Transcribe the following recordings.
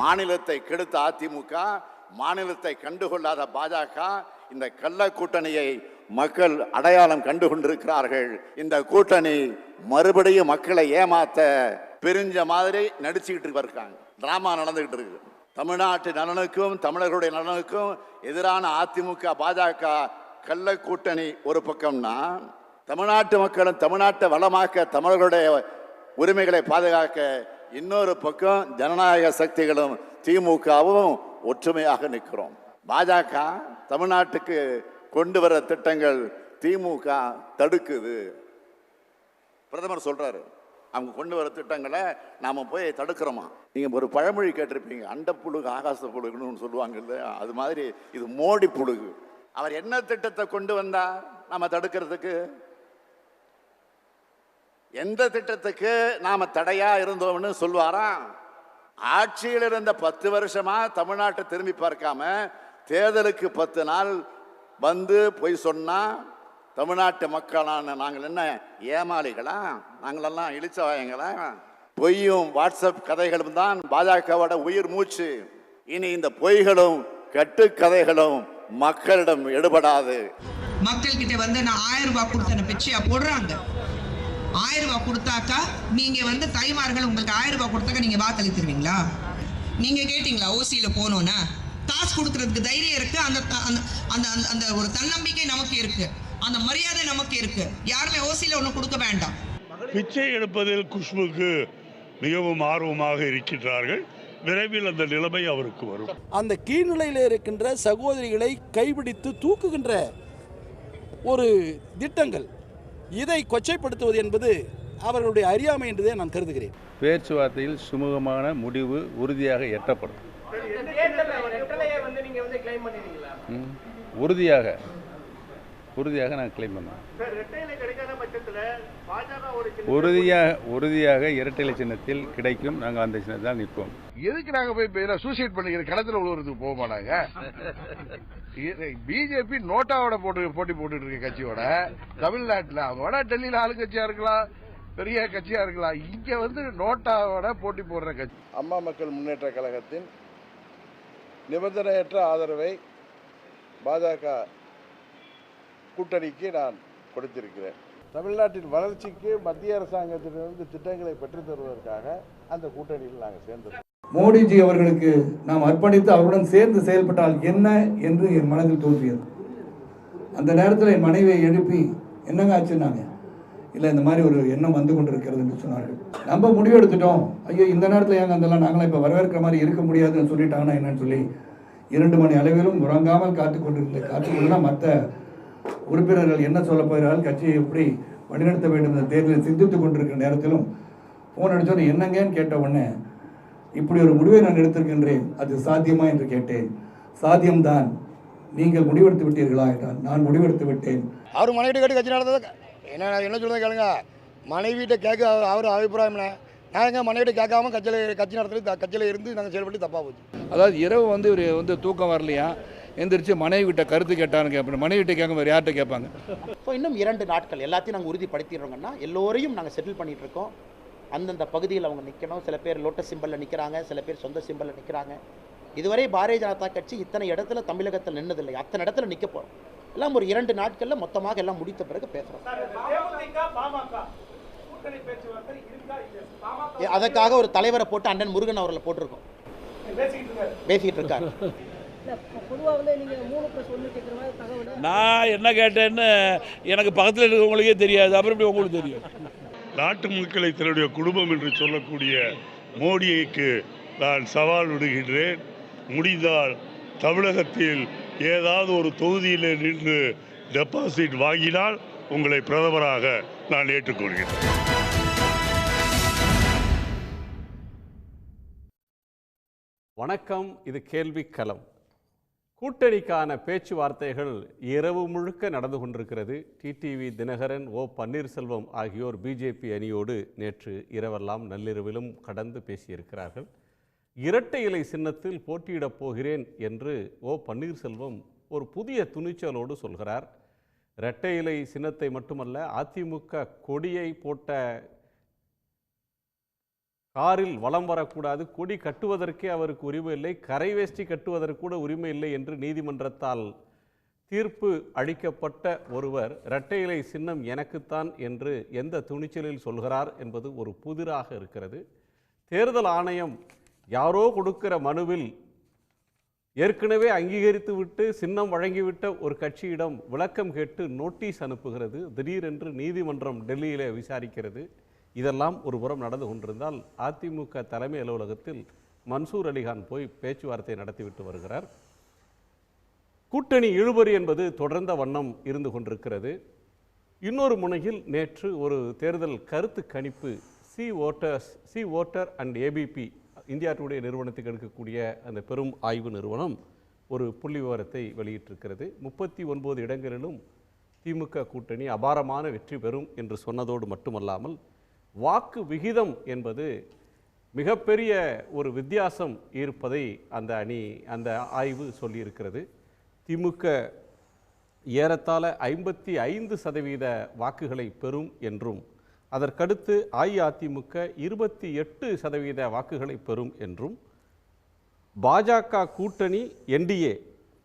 மாநிலத்தை கெடுத்த அதிமுக, மாநிலத்தை கண்டுகொள்ளாத பாஜக, இந்த கள்ள கூட்டணியை மக்கள் அடையாளம் கண்டு கொண்டிருக்கிறார்கள். இந்த கூட்டணி மறுபடியும் மக்களை ஏமாத்த பிரிஞ்ச மாதிரி நடிச்சுக்கிட்டு இருக்காங்க. டிராமா நடந்துகிட்டு இருக்கு. தமிழ்நாட்டு நலனுக்கும் தமிழர்களுடைய நலனுக்கும் எதிரான அதிமுக பாஜக கள்ள கூட்டணி ஒரு பக்கம்னா, தமிழ்நாட்டு மக்களும் தமிழ்நாட்டை வளமாக்க தமிழர்களுடைய உரிமைகளை பாதுகாக்க இன்னொரு பக்கம் ஜனநாயக சக்திகளும் திமுகவும் ஒற்றுமையாக நிற்கிறோம். பாஜக தமிழ்நாட்டுக்கு கொண்டு வர திட்டங்கள் திமுக தடுக்குது. பிரதமர் சொல்றாரு, அவங்க கொண்டு வர திட்டங்களை நாம போய் தடுக்கிறோமா. நீங்க ஒரு பழமொழி கேட்டிருப்பீங்க, அண்ட புழுகு ஆகாச புழுகுன்னு சொல்லுவாங்க இல்லையா, அது மாதிரி இது மோடி புழுகு. அவர் என்ன திட்டத்தை கொண்டு வந்தா நாம தடுக்கிறதுக்கு? எந்த திட்டத்துக்கு நாம தடையா இருந்தோம்னு சொல்வாராம்? ஆட்சியில் இருந்த 10 வருஷமா தமிழ்நாட்டை திரும்பி பார்க்காம தேர்தலுக்கு 10 நாள் வந்து போய் சொன்னா தமிழ்நாட்டு மக்களான நாங்கள் என்ன ஏமாளிகளா? நாங்களெல்லாம் இழிச்சவாயங்களா? பொய்யும் வாட்ஸ்அப் கதைகளும் தான் பாஜகவோட உயிர் மூச்சு. இனி இந்த பொய்களும் கட்டுக்கதைகளும் மக்களிடம் எடுபடாது. மக்கள் கிட்ட வந்து நான் 1000 ரூபாய் கொடுத்தன பிச்சையா போடுறாங்க. 1000 ரூபாய் கொடுத்தாக்கா நீங்க தாய்மார்கள் உங்களுக்கு 1000 ரூபாய் கொடுத்தாக்கா நீங்க வாக்களித்துருவீங்களா? நீங்க கேட்டீங்களா ஓசியில போனோன்னா? காசு கொடுக்கறதுக்கு தைரியம் இருக்கு, அந்த அந்த அந்த ஒரு தன்னம்பிக்கை நமக்கு இருக்கு, அந்த மரியாதை நமக்கு இருக்கு. யாருமே ஓசியில ஒன்றும் கொடுக்க வேண்டாம். பிச்சை எடுப்பதில் குஷ்புக்கு மிகவும் ஆர்வமாக இருக்கின்றார்கள். விரைவில் அந்த நிலைமை அவருக்கு வரும். அந்த கீழ்நிலையில் இருக்கின்ற சகோதரிகளை கைபிடித்து தூக்குகின்ற ஒரு திட்டங்கள், இதை கொச்சைப்படுத்துவது என்பது அவர்களுடைய அறியாமை என்றே நான் கருதுகிறேன். பேச்சுவார்த்தையில் சுமூகமான முடிவு உறுதியாக எட்டப்படும். உறுதியாக நான் கிளைம் பண்ணேன். உறுதியாக இரட்டை சின்னத்தில் கிடைக்கும். நாங்கள் அந்த சின்னத்தில் நிற்போம். எதுக்கு நாங்கள் போய் சூசைட் பண்ணிக்கிற களத்தில் உழுவுறதுக்கு போக மாட்டாங்க. பிஜேபி நோட்டாவோட போட்டி போட்டுட்டு இருக்க கட்சியோட தமிழ்நாட்டில், அவங்களோட டெல்லியில் ஆளுங்கட்சியா இருக்கலாம், பெரிய கட்சியா இருக்கலாம், இங்க நோட்டாவோட போட்டி போடுற கட்சி. அம்மா மக்கள் முன்னேற்ற கழகத்தின் நிபந்தனையற்ற ஆதரவை பாஜக கூட்டணிக்கு நான் கொடுத்திருக்கிறேன். தமிழ்நாட்டின் வளர்ச்சிக்கு மத்திய அரசாங்கத்திலிருந்து திட்டங்களை பெற்றுத் தருவதற்காக அந்த கூட்டணியில் நாங்கள் சேர்ந்தோம். மோடிஜி அவர்களுக்கு நாம் அர்ப்பணித்து அவருடன் சேர்ந்து செயல்பட்டால் என்ன என்று என் மனதில் தோன்றியது. அந்த நேரத்தில் என் மனைவியை எழுப்பி என்னங்க ஆச்சுன்னாங்க. இல்லை, இந்த மாதிரி ஒரு எண்ணம் வந்து கொண்டிருக்கிறது என்று சொன்னார்கள். நம்ம முடிவு எடுத்துட்டோம். ஐயோ, இந்த நேரத்தில் ஏங்க அதெல்லாம் நாங்களாம் இப்போ வரவேற்கிற மாதிரி இருக்க முடியாதுன்னு சொல்லிட்டாங்கன்னா என்னன்னு சொல்லி 2 மணி அளவிலும் உறங்காமல் காத்துக்கொண்டு மற்ற உறுப்பினர்கள் என்ன சொல்ல போகிறார்கள், கட்சியை எப்படி வழிநடத்த வேண்டும் என்ற தேர்தலில் சிந்தித்துக் கொண்டிருக்கிற நேரத்திலும் ஃபோன் அடித்தோன்னு என்னங்கன்னு கேட்ட உடனே, இப்படி ஒரு முடிவை நான் எடுத்திருக்கின்றேன், அது சாத்தியமா என்று கேட்டேன். சாத்தியம்தான். நீங்கள் முடிவெடுத்து விட்டீர்களா என்றால், நான் முடிவெடுத்து விட்டேன். அவர் மனைவிட்ட கேட்டு கட்சி நடந்தது என்ன சொல்றதை கேளுங்க. மனைவிட்ட கேட்க அவர் அபிப்பிராயம் என்ன? நாங்கள் மனைவிட்ட கேட்காம கட்சி நடத்துறது, கட்சியில் இருந்து நாங்கள் செயல்பட்டு தப்பாக போச்சு. அதாவது இரவு இவர் தூக்கம் வரலையா, எந்திரிச்சு மனைவி கிட்ட கருத்து கேட்டான்னு கேட்பாங்க. மனைவி கிட்ட கேட்க வேறு யார்கிட்ட கேட்பாங்க? ஸோ இன்னும் 2 நாட்கள் எல்லாத்தையும் நாங்கள் உறுதிப்படுத்திடுறோங்கன்னா, எல்லோரையும் நாங்கள் செட்டில் பண்ணிட்டு இருக்கோம். அந்தந்த பகுதியில் அவங்க நிற்கணும். சில பேர் லோட்டஸ் சிம்பலில் நிற்கிறாங்க, சில பேர் சொந்த சிம்பலில் நிற்கிறாங்க. இதுவரை பாரதிய ஜனதா கட்சி இத்தனை இடத்துல தமிழகத்தில் நின்னதில்லை, அத்தனை இடத்துல நிற்க போகிறோம். எல்லாம் ஒரு 2 நாட்களில் மொத்தமாக எல்லாம் முடித்த பிறகு பேசுகிறோம். அதற்காக ஒரு தலைவரை போட்டு அண்ணன் முருகன் அவர்களை போட்டிருக்கோம், பேசிக்கிட்டு இருக்காரு. நான் என்ன கேட்டேன்னு எனக்கு பக்கத்தில் இருக்கிறவங்களுக்கே தெரியாது, அப்புறம் எப்படி உங்களுக்கு தெரியும்? நாட்டு மக்களை தன்னுடைய குடும்பம் என்று சொல்லக்கூடிய மோடிக்கு நான் சவால் விடுகின்றேன். முடிந்தால் தமிழகத்தில் ஏதாவது ஒரு தொகுதியில் நின்று டெபாசிட் வாங்கினால் உங்களை பிரதமராக நான் ஏற்றுக்கொள்கிறேன். வணக்கம். இது கேள்விக்களம். கூட்டணிக்கான பேச்சுவார்த்தைகள் இரவு முழுக்க நடந்து கொண்டிருக்கிறது. டிடிவி தினகரன், ஓ பன்னீர்செல்வம் ஆகியோர் பிஜேபி அணியோடு நேற்று இரவெல்லாம் நள்ளிரவிலும் கடந்து பேசியிருக்கிறார்கள். இரட்டை இலை சின்னத்தில் போட்டியிடப் போகிறேன் என்று ஓ பன்னீர்செல்வம் ஒரு புதிய துணிச்சலோடு சொல்கிறார். இரட்டை இலை சின்னத்தை மட்டுமல்ல, அதிமுக கொடியை போட்ட காரில் வலம் வரக்கூடாது, கொடி கட்டுவதற்கே அவருக்கு உரிமை இல்லை, கரை வேஷ்டி கட்டுவதற்கு கூட உரிமை இல்லை என்று நீதிமன்றத்தால் தீர்ப்பு அளிக்கப்பட்ட ஒருவர் இரட்டை இலை சின்னம் எனக்குத்தான் என்று எந்த துணிச்சலில் சொல்கிறார் என்பது ஒரு புதிராக இருக்கிறது. தேர்தல் ஆணையம் யாரோ கொடுக்கிற மனுவில் ஏற்கனவே அங்கீகரித்து விட்டு சின்னம் வழங்கிவிட்ட ஒரு கட்சியிடம் விளக்கம் கேட்டு நோட்டீஸ் அனுப்புகிறது. திடீரென்று நீதிமன்றம் டெல்லியிலே விசாரிக்கிறது. இதெல்லாம் ஒரு புறம் நடந்து கொண்டிருந்தால் அதிமுக தலைமை அலுவலகத்தில் மன்சூர் அலிகான் போய் பேச்சுவார்த்தை நடத்திவிட்டு வருகிறார். கூட்டணி இழுபறி என்பது தொடர்ந்த வண்ணம் இருந்து கொண்டிருக்கிறது. இன்னொரு முனையில் நேற்று ஒரு தேர்தல் கருத்து கணிப்பு C voter and ABP India today நிறுவனத்துக்கு எடுக்கக்கூடிய அந்த பெரும் ஆய்வு நிறுவனம் ஒரு புள்ளி விவரத்தை வெளியிட்டிருக்கிறது. 39 இடங்களிலும் திமுக கூட்டணி அபாரமான வெற்றி பெறும் என்று சொன்னதோடு மட்டுமல்லாமல் வாக்கு விகிதம் என்பது மிகப்பெரிய ஒரு வித்தியாசம் இருப்பதை அந்த ஆய்வு சொல்லியிருக்கிறது. திமுக ஏறத்தாழ 55% வாக்குகளை பெறும் என்றும் அதற்கடுத்து அஇஅதிமுக 28% வாக்குகளை பெறும் என்றும் பாஜக கூட்டணி என்டிஏ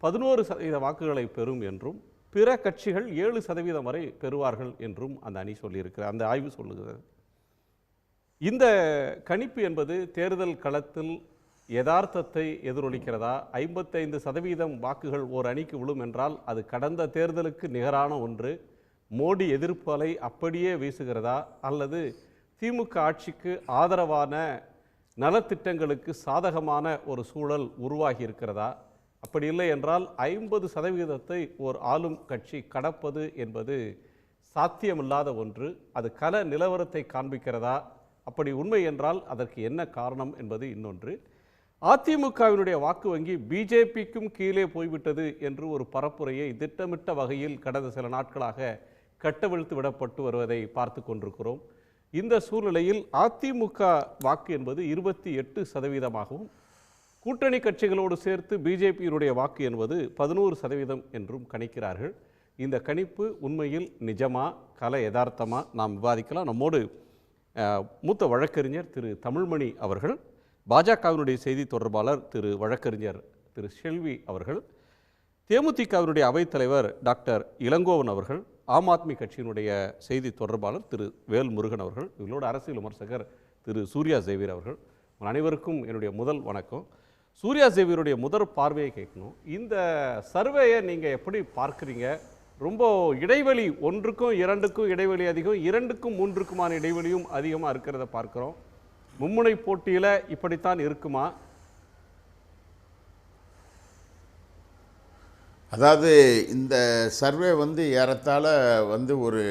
11% வாக்குகளை பெறும் என்றும் பிற கட்சிகள் 7% வரை பெறுவார்கள் என்றும் அந்த அணி சொல்லியிருக்கிறார், அந்த ஆய்வு சொல்லுகிறது. இந்த கணிப்பு என்பது தேர்தல் களத்தில் யதார்த்தத்தை எதிரொலிக்கிறதா? 55% வாக்குகள் ஓர் அணிக்கு விழும் என்றால் அது கடந்த தேர்தலுக்கு நிகரான ஒன்று. மோடி எதிர்ப்பு அலை அப்படியே வீசுகிறதா? அல்லது திமுக ஆட்சிக்கு ஆதரவான நலத்திட்டங்களுக்கு சாதகமான ஒரு சூழல் உருவாகி இருக்கிறதா? அப்படி இல்லை என்றால் 50% ஓர் ஆளும் கட்சி கடப்பது என்பது சாத்தியமில்லாத ஒன்று. அது கள நிலவரத்தை காண்பிக்கிறதா? அப்படி உண்மை என்றால் அதற்கு என்ன காரணம் என்பது இன்னொன்று. அதிமுகவினுடைய வாக்கு வங்கி பிஜேபிக்கும் கீழே போய்விட்டது என்று ஒரு பரப்புரையை திட்டமிட்ட வகையில் கடந்த சில நாட்களாக கட்டவிழ்த்து விடப்பட்டு வருவதை பார்த்து கொண்டிருக்கிறோம். இந்த சூழ்நிலையில் அதிமுக வாக்கு என்பது 28%ஆகவும் கூட்டணி கட்சிகளோடு சேர்த்து பிஜேபியினுடைய வாக்கு என்பது 11% என்றும் கணிக்கிறார்கள். இந்த கணிப்பு உண்மையில் நிஜமா, கல யதார்த்தமா? நாம் விவாதிக்கலாம். நம்மோடு மூத்த வழக்கறிஞர் திரு தமிழ்மணி அவர்கள், பாஜகவினுடைய செய்தி தொடர்பாளர் திரு வழக்கறிஞர் திரு செல்வி அவர்கள், தேமுதிகவினுடைய அவைத்தலைவர் டாக்டர் இளங்கோவன் அவர்கள், ஆம் ஆத்மி கட்சியினுடைய செய்தி தொடர்பாளர் திரு வேல் முருகன் அவர்கள், இவர்களோட அரசியல் விமர்சகர் திரு சூர்யா சேவியர் அவர்கள். அனைவருக்கும் என்னுடைய முதல் வணக்கம். சூர்யா சேவியருடைய முதல் பார்வையை கேட்கணும். இந்த சர்வேயை நீங்கள் எப்படி பார்க்குறீங்க? ரொம்ப இடைவெளி, 1க்கும் 2க்கும் இடைவெளி அதிகம், 2க்கும் 3க்குமான இடைவெளியும் அதிகமாக இருக்கிறத பார்க்குறோம். மும்முனை போட்டியில் இப்படித்தான் இருக்குமா? அதாவது இந்த சர்வே ஏறத்தாழ ஒரு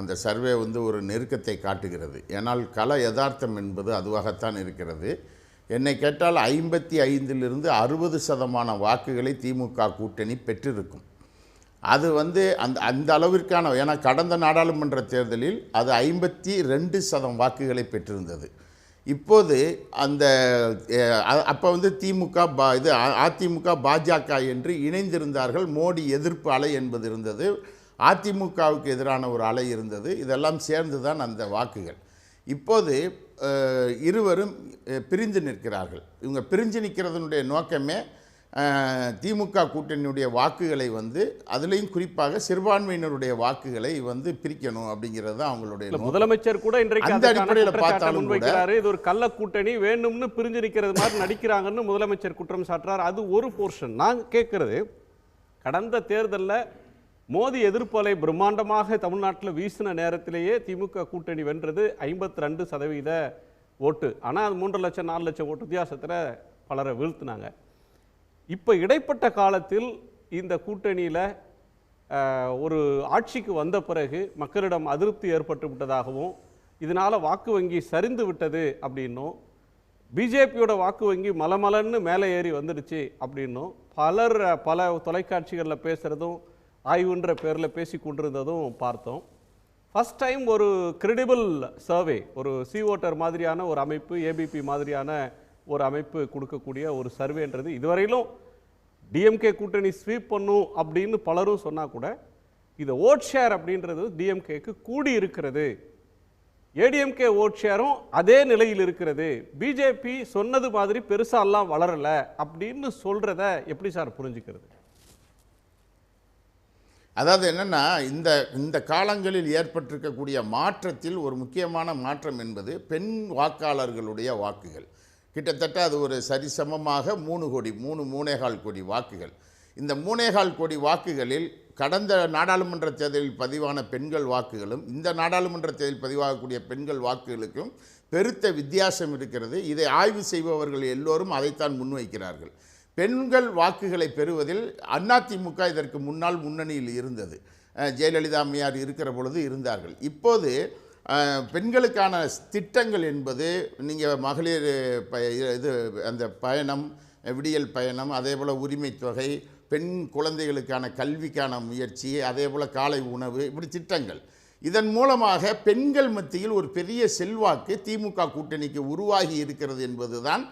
அந்த சர்வே ஒரு நெருக்கத்தை காட்டுகிறது. ஏனால் கள யதார்த்தம் என்பது அதுவாகத்தான் இருக்கிறது. என்னை கேட்டால் 55லிருந்து 60% வாக்குகளை திமுக கூட்டணி பெற்றிருக்கும். அது அந்த அளவிற்கான, ஏன்னா கடந்த நாடாளுமன்ற தேர்தலில் அது 52% வாக்குகளை பெற்றிருந்தது. இப்போது அப்போ திமுக அதிமுக பாஜக என்று இணைந்திருந்தார்கள். மோடி எதிர்ப்பு அலை என்பது இருந்தது, அதிமுகவுக்கு எதிரான ஒரு அலை இருந்தது. இதெல்லாம் சேர்ந்து தான் அந்த வாக்குகள். இப்போது இருவரும் பிரிந்து நிற்கிறார்கள். இவங்க பிரிஞ்சு நிற்கிறதனுடைய நோக்கமே திமுக கூட்டணியுடைய வாக்குகளை அதுலேயும் குறிப்பாக சிறுபான்மையினருடைய வாக்குகளை பிரிக்கணும் அப்படிங்கிறது தான் அவங்களுடைய. முதலமைச்சர் கூட இன்றைக்கு அந்த அடிப்படையில் பார்த்தாலும் கூட இது ஒரு கள்ள கூட்டணி, வேணும்னு பிரிஞ்சு நிற்கிறது மாதிரி நடிக்கிறாங்கன்னு முதலமைச்சர் குற்றம் சாட்டுறார். அது ஒரு போர்ஷன். நான் கேட்கறது, கடந்த தேர்தலில் மோடி எதிர்ப்பு அலை பிரம்மாண்டமாக தமிழ்நாட்டில் வீசின நேரத்திலேயே திமுக கூட்டணி வென்றது 52% ஓட்டு. ஆனால் அது 3 லட்சம் 4 லட்சம் ஓட்டு வித்தியாசத்தில் பலரை வீழ்த்தினாங்க. இப்போ இடைப்பட்ட காலத்தில் இந்த கூட்டணியில் ஒரு ஆட்சிக்கு வந்த பிறகு மக்களிடம் அதிருப்தி ஏற்பட்டு விட்டதாகவும், இதனால் வாக்கு வங்கி சரிந்து விட்டது அப்படின்னும், பிஜேபியோட வாக்கு வங்கி மலமலன்னு மேலே ஏறி வந்துடுச்சு அப்படின்னும் பல தொலைக்காட்சிகளில் பேசுகிறதும் ஆய்வுன்ற பேரில் பேசி கொண்டிருந்ததும் பார்த்தோம். ஃபஸ்ட் டைம் ஒரு கிரெடிபிள் சர்வே, ஒரு சி ஓட்டர் மாதிரியான ஒரு அமைப்பு, ஏபிபி மாதிரியான ஒரு அமைப்பு கொடுக்கக்கூடிய ஒரு சர்வேன்றது இதுவரையிலும் டிஎம்கே கூட்டணி ஸ்வீப் பண்ணும் அப்படின்னு பலரும் சொன்னால் கூட இது ஓட் ஷேர் அப்படின்றது டிஎம்கேக்கு கூடி இருக்கிறது. ஏடிஎம்கே ஓட் ஷேரும் அதே நிலையில் இருக்கிறது, பிஜேபி சொன்னது மாதிரி பெருசாலாம் வளரல அப்படின்னு சொல்றத எப்படி சார் புரிஞ்சுக்கிறது? அதாவது என்னென்னா, இந்த காலங்களில் ஏற்பட்டிருக்கக்கூடிய மாற்றத்தில் ஒரு முக்கியமான மாற்றம் என்பது பெண் வாக்காளர்களுடைய வாக்குகள். கிட்டத்தட்ட அது ஒரு சரிசமமாக 3.5 கோடி வாக்குகள். இந்த 3.25 கோடி வாக்குகளில் கடந்த நாடாளுமன்ற தேர்தலில் பதிவான பெண்கள் வாக்குகளும் இந்த நாடாளுமன்ற தேர்தலில் பதிவாகக்கூடிய பெண்கள் வாக்குகளுக்கும் பெருத்த வித்தியாசம் இருக்கிறது. இதை ஆய்வு செய்பவர்கள் எல்லோரும் அதைத்தான் முன்வைக்கிறார்கள். பெண்கள் வாக்குகளை பெறுவதில் அதிமுக இதற்கு முன்னால் முன்னணியில் இருந்தது. ஜெயலலிதா அம்மையார் இருக்கிற பொழுது இருந்தார்கள். இப்போது பெண்களுக்கான திட்டங்கள் என்பது நீங்கள் மகளிர் இது அந்த பயணம், விடியல் பயணம், அதே போல் உரிமை தொகை, பெண் குழந்தைகளுக்கான கல்விக்கான முயற்சி, அதே போல் காலை உணவு, இப்படி திட்டங்கள். இதன் மூலமாக பெண்கள் மத்தியில் ஒரு பெரிய செல்வாக்கு திமுக கூட்டணிக்கு உருவாகி இருக்கிறது என்பதுதான்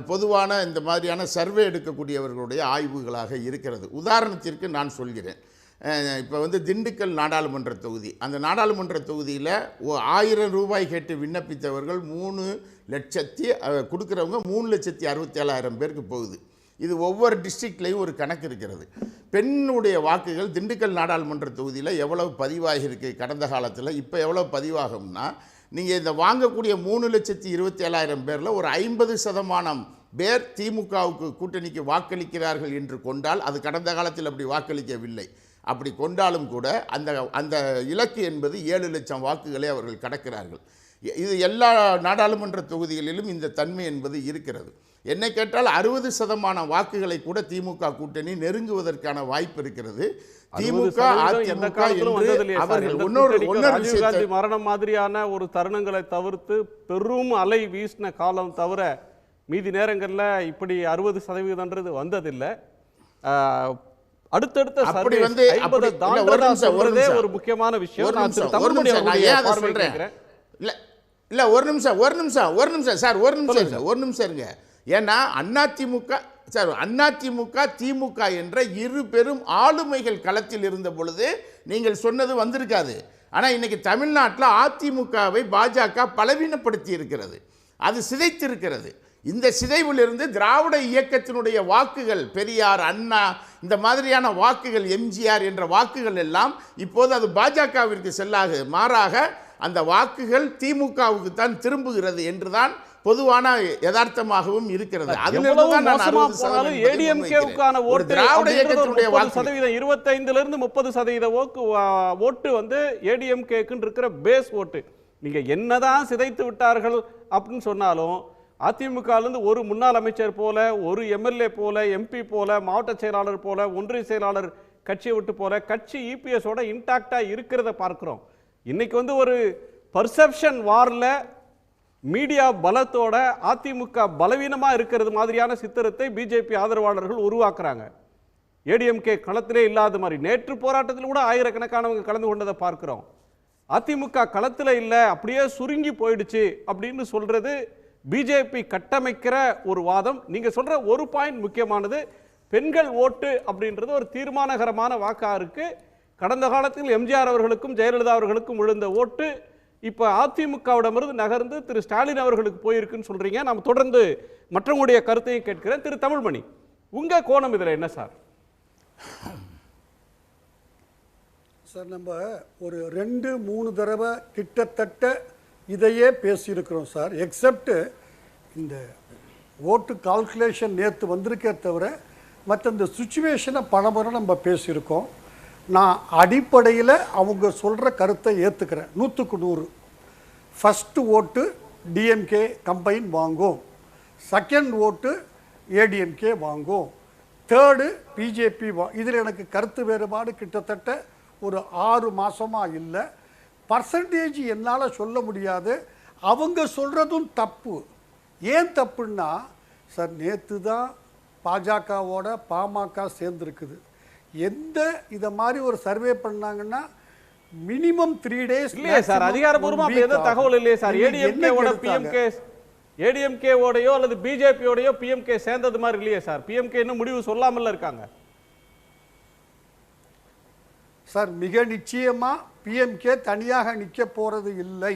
பொதுவான இந்த மாதிரியான சர்வே எடுக்கக்கூடியவர்களுடைய ஆய்வுகளாக இருக்கிறது. உதாரணத்திற்கு நான் சொல்கிறேன். இப்போ திண்டுக்கல் நாடாளுமன்ற தொகுதி, அந்த நாடாளுமன்ற தொகுதியில் 1000 ரூபாய் கேட்டு விண்ணப்பித்தவர்கள் 3 லட்சத்தி கொடுக்குறவங்க 3,67,000 பேருக்கு போகுது. இது ஒவ்வொரு டிஸ்ட்ரிக்ட்லேயும் ஒரு கணக்கு இருக்கிறது. பெண்ணுடைய வாக்குகள் திண்டுக்கல் நாடாளுமன்ற தொகுதியில் எவ்வளவு பதிவாகியிருக்கு கடந்த காலத்தில், இப்போ எவ்வளோ பதிவாகும்னா, நீங்கள் இந்த வாங்கக்கூடிய 3,27,000 பேரில் ஒரு 50% பேர் திமுகவுக்கு கூட்டணிக்கு வாக்களிக்கிறார்கள் என்று கொண்டால், அது கடந்த காலத்தில் அப்படி வாக்களிக்கவில்லை. அப்படி கொண்டாலும் கூட அந்த இலக்கு என்பது 7 லட்சம் வாக்குகளை அவர்கள் கடக்கிறார்கள். இது எல்லா நாடாளுமன்ற தொகுதிகளிலும் இந்த தன்மை என்பது இருக்கிறது. என்னை கேட்டால் 60% வாக்குகளை கூட திமுக கூட்டணி நெருங்குவதற்கான வாய்ப்பு இருக்கிறது. திமுக அவர்கள் மரணம் மாதிரியான ஒரு தருணங்களை தவிர்த்து பெரும் அலை வீசின காலம் தவிர மீதி நேரங்களில் இப்படி 60% வந்ததில்லை. அடுத்தடுத்த ஒரு முக்கியமான விஷயம். ஒரு நிமிஷம் சார், ஒரு நிமிஷம் இருங்க. ஏன்னா அதிமுக திமுக என்ற இரு பெரும் ஆளுமைகள் களத்தில் இருந்த பொழுது நீங்கள் சொன்னது வந்திருக்காது. ஆனால் இன்னைக்கு தமிழ்நாட்டில் அதிமுகவை பாஜக பலவீனப்படுத்தி இருக்கிறது, அது சிதைத்திருக்கிறது. இந்த சிதைவிலிருந்து திராவிட இயக்கத்தினுடைய வாக்குகள், பெரியார், அண்ணா, இந்த மாதிரியான வாக்குகள், எம்ஜிஆர் என்ற வாக்குகள் எல்லாம் இப்போது அது பாஜகவிற்கு செல்லாது, மாறாக அந்த வாக்குகள் திமுகவுக்கு தான் திரும்புகிறது என்றுதான் பொதுவான யதார்த்தமாகவும் இருக்கிறது. அதிலிருந்து 25% ஓட்டு ஏடிஎம்கேக்கு இருக்கிற பேஸ் ஓட்டு. நீங்க என்னதான் சிதைத்து விட்டார்கள் அப்படின்னு சொன்னாலும் அதிமுகவிலிருந்து ஒரு முன்னாள் அமைச்சர் போல, ஒரு எம்எல்ஏ போல, எம்பி போல, மாவட்ட செயலாளர் போல, ஒன்றிய செயலாளர் கட்சியை விட்டு போல கட்சி இபிஎஸ் ஓட இன்டாக்டா இருக்கிறத பார்க்கிறோம். இன்னைக்கு ஒரு பர்செப்ஷன் வார்ல மீடியா பலத்தோட அதிமுக பலவீனமா இருக்கிறது மாதிரியான சித்திரத்தை பிஜேபி ஆதரவாளர்கள் உருவாக்குறாங்க. ஏடிஎம்கே களத்திலே இல்லாத மாதிரி நேற்று போராட்டத்தில் கூட ஆயிரக்கணக்கானவங்க கலந்து கொண்டதை பார்க்கிறோம். அதிமுக களத்தில் இல்லை, அப்படியே சுருங்கி போயிடுச்சு அப்படின்னு சொல்றது பிஜேபி கட்டமைக்கிற ஒரு வாதம். நீங்க சொல்ற ஒரு பாயிண்ட் முக்கியமானது, பெண்கள் ஓட்டு அப்படின்றது ஒரு தீர்மானகரமான வாக்கா இருக்கு. கடந்த காலத்தில் எம்ஜிஆர் அவர்களுக்கும் ஜெயலலிதா அவர்களுக்கும் விழுந்த ஓட்டு இப்ப அதிமுகவிடமிருந்து நகர்ந்து திரு ஸ்டாலின் அவர்களுக்கு போயிருக்குன்னு சொல்றீங்க. நாம் தொடர்ந்து மற்றவங்களுடைய கருத்தையும் கேட்கிறேன். திரு தமிழ்மணி, உங்க கோணம் இதுல என்ன சார்? சார், நம்ம ஒரு 2-3 தடவை கிட்டத்தட்ட இதையே பேசியிருக்கிறோம் சார். எக்ஸப்ட் இந்த ஓட்டு கால்குலேஷன் நேற்று வந்திருக்கே தவிர மற்ற இந்த சுச்சுவேஷனை பலமுறை நம்ம பேசியிருக்கோம். நான் அடிப்படையில் அவங்க சொல்கிற கருத்தை ஏற்றுக்கிறேன் 100க்கு 100. ஃபஸ்ட்டு ஓட்டு டிஎம்கே கம்பைன் வாங்கும், செகண்ட் ஓட்டு ஏடிஎம்கே வாங்கும், தேர்டு பிஜேபி இதில் எனக்கு கருத்து வேறுபாடு கிட்டத்தட்ட ஒரு 6 மாதமாக இல்லை. பர்சன்டேஜ் என்னால் சொல்ல முடியாது. அவங்க சொல்கிறதும் தப்பு. ஏன் தப்புன்னா சார், நேற்று தான் பாஜகவோட பாமக சேர்ந்துருக்குது. எந்த இதை மாதிரி ஒரு சர்வே பண்ணாங்கன்னா மினிமம் 3 days இல்லையே சார், அதிகாரப்பூர்வமா எந்த தகவல் இல்லையே சார். ஏடிஎம்கேவோட பிஎம்கே, ஏடிஎம்கேவோடையோ அல்லது பிஜேபியோடையோ பிஎம்கே சேர்ந்தது மாதிரி இல்லையே சார். பிஎம்கே இன்னும் முடிவு சொல்லாமல் இருக்காங்க சார். மிக நிச்சயமாக பிஎம்கே தனியாக நிற்க போகிறது இல்லை.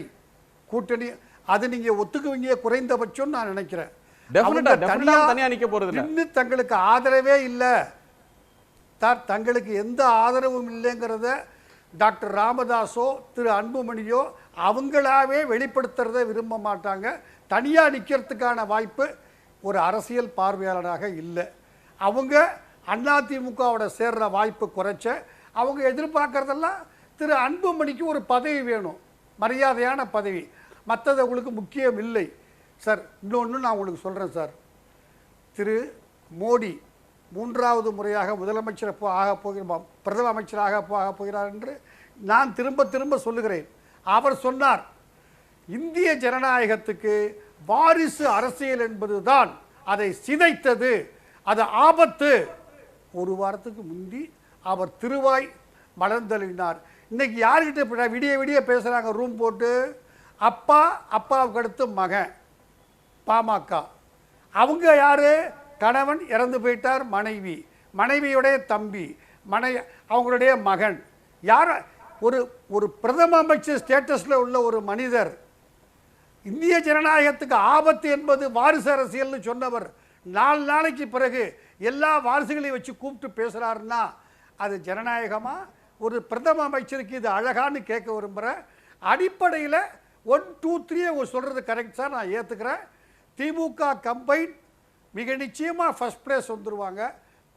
கூட்டணி அது நீங்க ஒத்துக்குவீங்க குறைந்தபட்சம் நான் நினைக்கிறேன். தனியா நிக்க போறது இல்ல. இன்னும் தங்களுக்கு ஆதரவே இல்லை, தங்களுக்கு எந்த ஆதரவும் இல்லைங்கிறத டாக்டர் ராமதாஸோ திரு அன்புமணியோ அவங்களாவே வெளிப்படுத்துறதை விரும்ப மாட்டாங்க. தனியாக நிற்கிறதுக்கான வாய்ப்பு ஒரு அரசியல் பார்வையாளராக இல்லை. அவங்க அதிமுகவோட சேர்ற வாய்ப்பு குறைச்ச அவங்க எதிர்பார்க்கறதெல்லாம் திரு அன்புமணிக்கு ஒரு பதவி வேணும், மரியாதையான பதவி, மற்றது அவங்களுக்கு முக்கியம் இல்லை சார். இன்னொன்று நான் உங்களுக்கு சொல்கிறேன் சார், திரு மோடி 3வது முறையாக முதலமைச்சர் ஆக போகிறார், பிரதம அமைச்சராக ஆக போகிறார் என்று நான் திரும்ப திரும்ப சொல்லுகிறேன். அவர் சொன்னார், இந்திய ஜனநாயகத்துக்கு வாரிசு அரசியல் என்பதுதான் அதை சிதைத்தது, அது ஆபத்து. ஒரு வாரத்துக்கு முந்தி அவர் திருவாய் மலர்ந்தளினார். இன்னைக்கு யார்கிட்ட விடிய விடிய பேசுகிறாங்க ரூம் போட்டு, அப்பாவுக்கு அடுத்து மகன் பாமக. அவங்க யாரு? கணவன் இறந்து போயிட்டார், மனைவியுடைய தம்பி, அவங்களுடைய மகன். யார்? ஒரு பிரதம அமைச்சர் ஸ்டேட்டஸில் உள்ள ஒரு மனிதர் இந்திய ஜனநாயகத்துக்கு ஆபத்து என்பது வாரிசு அரசியல்னு சொன்னவர் 4 நாளைக்கு பிறகு எல்லா வாரிசுகளையும் வச்சு கூப்பிட்டு பேசுகிறாருன்னா அது ஜனநாயகமா? ஒரு பிரதம அமைச்சருக்கு இது அழகான்னு கேட்க விரும்புகிறேன். அடிப்படையில் 1, 2, 3 சொல்கிறது கரெக்ட் சார், நான் ஏற்றுக்கிறேன். திமுக கம்பைன் மிக நிச்சயமாக ஃபர்ஸ்ட் பிளேஸ் வந்துடுவாங்க.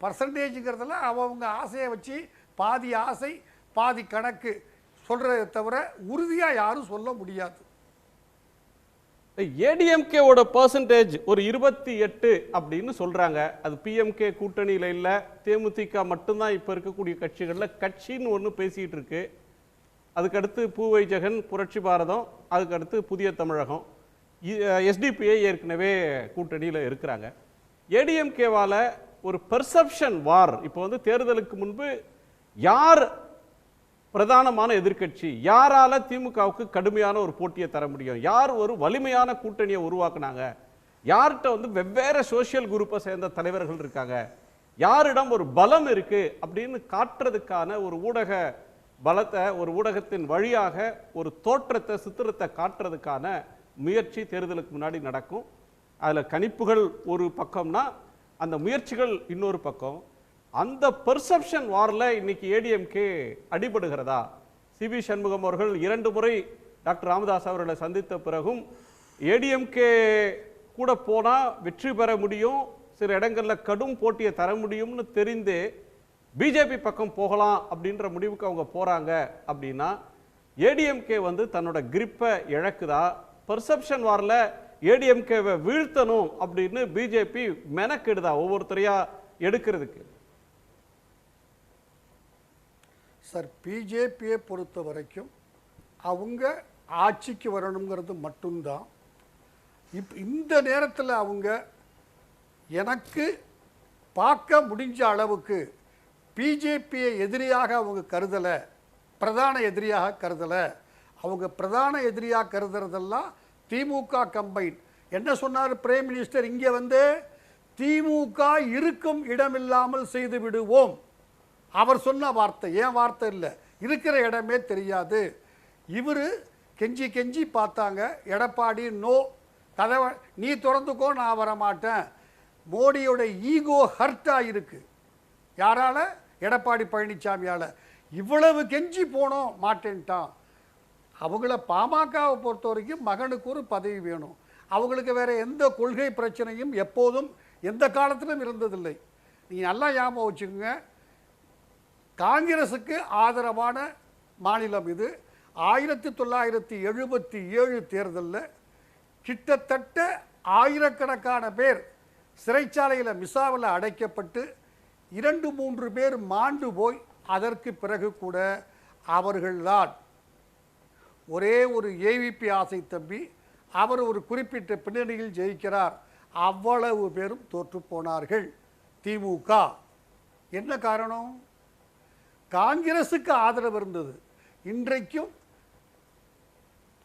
பர்சன்டேஜுங்கிறதுல அவங்க ஆசையை வச்சு பாதி ஆசை பாதி கணக்கு சொல்கிறத தவிர உறுதியாக யாரும் சொல்ல முடியாது. ஏடிஎம்கேவோட பர்சன்டேஜ் ஒரு 28 அப்படின்னு சொல்றாங்க. அது பிஎம்கே கூட்டணியில இல்ல, தேமுதிக மட்டும்தான் இப்ப இருக்கக்கூடிய கட்சிகள்ல கட்சின்னு ஒன்று பேசிட்டு இருக்கு. அதுக்கடுத்து பூவை ஜெகன், புரட்சி பாரதம், அதுக்கடுத்து புதிய தமிழகம், எஸ்டிபிஐ ஏற்கனவே கூட்டணியில் இருக்கிறாங்க. ஏடிஎம்கேவால் ஒரு பெர்செப்ஷன் வார், இப்போ வந்து தேர்தலுக்கு முன்பு யார் பிரதானமான எதிர்க்கட்சி, யாரால திமுகவுக்கு கடுமையான ஒரு போட்டியை தர முடியும், யார் ஒரு வலிமையான கூட்டணியை உருவாக்குனாங்க, யார்கிட்ட வந்து வெவ்வேறு சோசியல் குரூப்பை சேர்ந்த தலைவர்கள் இருக்காங்க, யாரிடம் ஒரு பலம் இருக்கு அப்படின்னு காட்டுறதுக்கான ஒரு ஊடக பலத்தை, ஒரு ஊடகத்தின் வழியாக ஒரு தோற்றத்தை சித்திரத்தை காட்டுறதுக்கான முயற்சி தேர்தலுக்கு முன்னாடி நடக்கும். அதில் கணிப்புகள் ஒரு பக்கம்னா அந்த முயற்சிகள் இன்னொரு பக்கம். அந்த பெர்செப்ஷன் வாரில் இன்னைக்கு ஏடிஎம்கே அடிபடுகிறதா? சிவி சண்முகம் அவர்கள் 2 முறை டாக்டர் ராமதாஸ் அவர்களை சந்தித்த பிறகும் ஏடிஎம்கே கூட போனால் வெற்றி பெற முடியும், சில இடங்களில் கடும் போட்டியை தர முடியும்னு தெரிந்து பிஜேபி பக்கம் போகலாம் அப்படின்ற முடிவுக்கு அவங்க போகிறாங்க. அப்படின்னா ஏடிஎம்கே வந்து தன்னோட கிரிப்பை இழக்குதா? பெர்செப்ஷன் வாரில் ஏடிஎம்கேவை வீழ்த்தணும் அப்படின்னு பிஜேபி மெனக்கெடுதா ஒவ்வொருத்தரையா எடுக்கிறதுக்கு? சார், பிஜேபியை பொறுத்த வரைக்கும் அவங்க ஆட்சிக்கு வரணுங்கிறது மட்டும்தான். இந்த நேரத்தில் அவங்க எனக்கு பார்க்க முடிஞ்ச அளவுக்கு பிஜேபியை எதிரியாக அவங்க கருதலை, பிரதான எதிரியாக கருதலை. அவங்க பிரதான எதிரியாக கருதுறதெல்லாம் திமுக கம்பைன். என்ன சொன்னார் பிரைம் மினிஸ்டர்? இங்கே வந்து திமுக இருக்கும் இடமில்லாமல் செய்து விடுவோம். அவர் சொன்ன வார்த்தை, ஏன் வார்த்தை இல்லை, இருக்கிற இடமே தெரியாது. இவர் கெஞ்சி கெஞ்சி பார்த்தாங்க. எடப்பாடி நோ, கதவை நீ திறந்துக்கோ, நான் வரமாட்டேன். மோடியோட ஈகோ ஹர்ட்டாக இருக்கு. யாரால? எடப்பாடி பழனிசாமியால். இவ்வளவு கெஞ்சி போனோம், மாட்டேன்ட்டான். அவங்கள பாமகவை பொறுத்த வரைக்கும் மகனுக்கு ஒரு பதவி வேணும். அவங்களுக்கு வேறு எந்த கொள்கை பிரச்சனையும் எப்போதும் எந்த காலத்திலும் இருந்ததில்லை. நீங்கள் நல்லா ஞாபகம் வச்சுக்கோங்க, காங்கிரஸுக்கு ஆதரவான மாநிலம் இது. 1977 தேர்தலில் கிட்டத்தட்ட ஆயிரக்கணக்கான பேர் சிறைச்சாலையில் மிசாவில் அடைக்கப்பட்டு 2-3 பேர் மாண்டு போய் அதற்கு பிறகு கூட அவர்கள்தான் ஒரே ஒரு ஏவிபி ஆசை தம்பி, அவர் ஒரு குறிப்பிட்ட பின்னணியில் ஜெயிக்கிறார். அவ்வளவு பேரும் தோற்று போனார்கள். திமுக என்ன காரணம்? காங்கிரஸுக்கு ஆதரவு இருந்தது. இன்றைக்கும்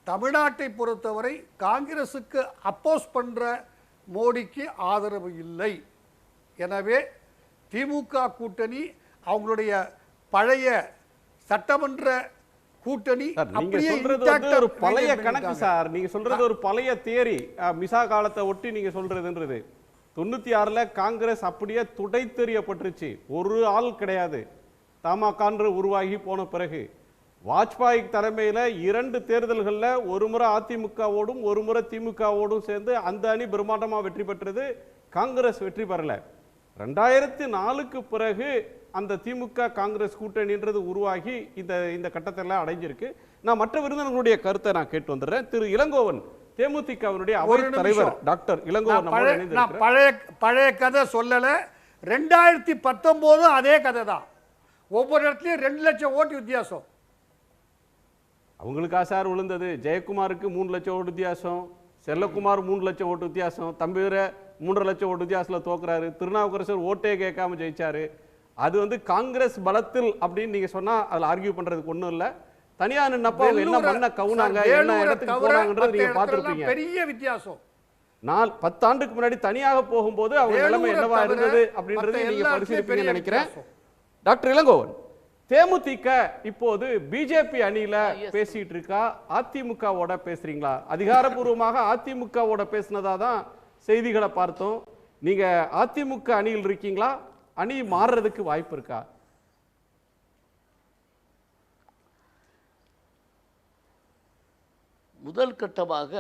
தமிழ்நாட்டை பொறுத்தவரை காங்கிரஸுக்கு அப்போஸ் பண்ணுற மோடிக்கு ஆதரவு இல்லை. எனவே திமுக கூட்டணி அவங்களுடைய பழைய சட்டமன்ற கூட்டணி நீங்க அப்படியே சொல்றது வந்து ஒரு பழைய கணக்கு சார். நீங்க சொல்றது ஒரு பழைய தியரி. மிசா காலத்தை ஒட்டி நீங்க சொல்றதுன்றது 96ல காங்கிரஸ் அப்படியே துடைத்தெறியப்பட்டுருச்சு. ஒரு ஆள் கிடையாது. தமாகன்று உருவாகி போன பிறகு வாஜ்பாய் தலைமையில் 2 தேர்தல்களில் ஒரு முறை அதிமுகவோடும் ஒரு முறை திமுகவோடும் சேர்ந்து அந்த அணி பிரம்மாண்டமாக வெற்றி பெற்றது. காங்கிரஸ் வெற்றி பெறல. 2004க்கு பிறகு அந்த திமுக காங்கிரஸ் கூட்டணின்றது உருவாகி இந்த கட்டத்தெல்லாம் அடைஞ்சிருக்கு. நான் மற்ற விருந்தினர்களுடைய கருத்தை நான் கேட்டு வந்துடுறேன். திரு இளங்கோவன், தேமுதிகவினுடைய அவை தலைவர் டாக்டர் இளங்கோவன் பழைய கதை சொல்லல. 2019 அதே கதை தான். ஒவ்வொரு இடத்துலயும் 2 லட்சம் ஓட்டு வித்தியாசம். அவங்களுக்கா சார் விழுந்தது? ஜெயக்குமாருக்கு 3 லட்சம் ஓட்டு வித்தியாசம், செல்லக்குமார் 3 லட்சம் ஓட்டு வித்தியாசம், தம்பிவரை 3.5 லட்சம் ஓட்டு வித்தியாசத்தில் தோக்குறாரு, திருநாவுக்கரசர் ஓட்டே கேட்காம ஜெயிச்சாரு. அது வந்து காங்கிரஸ் பலத்தில் அப்படின்னு நீங்க சொன்னா அதுல ஆர்கியூ பண்றதுக்கு ஒண்ணும் இல்ல. தனியா நின்னப்ப அவங்க என்ன பண்ண கவுனாங்க, என்ன இடத்துக்கு போனாங்கன்றது நீங்க பார்த்திருப்பீங்க. பெரிய வித்தியாசம். 10 ஆண்டுக்கு முன்னாடி தனியாக போகும்போது அவங்க நிலைமை என்னவா இருந்தது அப்படின்றத நீங்க பரிசீலிப்பீங்கன்னு நினைக்கிறேன். டாக்டர் இளங்கோவன், தேமுதிக இப்போது பிஜேபி அணியில பேசிட்டு இருக்கா, அதிமுகவோட பேசுறீங்களா? அதிகாரப்பூர்வமாக அதிமுகவோட பேசினதா தான் செய்திகளை பார்த்தோம். நீங்க அதிமுக அணியில் இருக்கீங்களா? அணி மாறுறதுக்கு வாய்ப்பு இருக்கா? முதல் கட்டமாக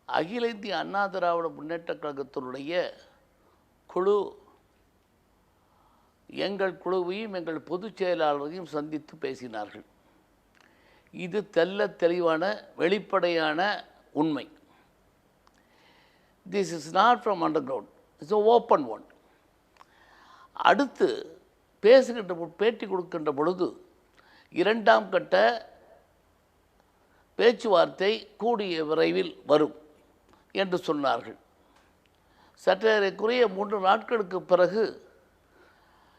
அகில இந்திய அண்ணா திராவிட முன்னேற்ற கழகத்தினுடைய குழு எங்கள் குழுவையும் எங்கள் பொதுச் செயலாளரையும் சந்தித்து பேசினார்கள். இது தெளிவான வெளிப்படையான உண்மை. This is not from under ground, it's open one. அடுத்து பேட்டி கொடுக்கின்ற பொழுது 2ஆம் கட்ட பேச்சுவார்த்தை கூடிய விரைவில் வரும் என்று சொன்னார்கள். சற்றேறக்குறைய 3 நாட்களுக்கு பிறகு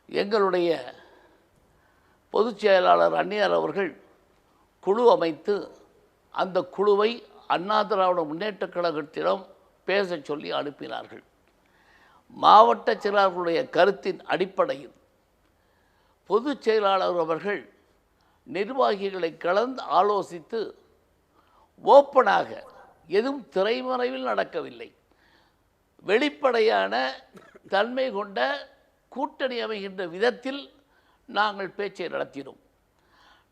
எங்களுடைய பொதுச் செயலாளர் அந்நியார் அவர்கள் குழு அமைத்து அந்த குழுவை அண்ணா திராவிட முன்னேற்ற கழகத்திடம் பேச சொல்லி அனுப்பினார்கள். மாவட்ட செயலாளர்களுடைய கருத்தின் அடிப்படையில் பொதுச் செயலாளர் அவர்கள் நிர்வாகிகளை கலந்து ஆலோசித்து ஓப்பனாக, எதுவும் திரைமறைவில் நடக்கவில்லை, வெளிப்படையான தன்மை கொண்ட கூட்டணி அமைகின்ற விதத்தில் நாங்கள் பேச்சை நடத்தினோம்.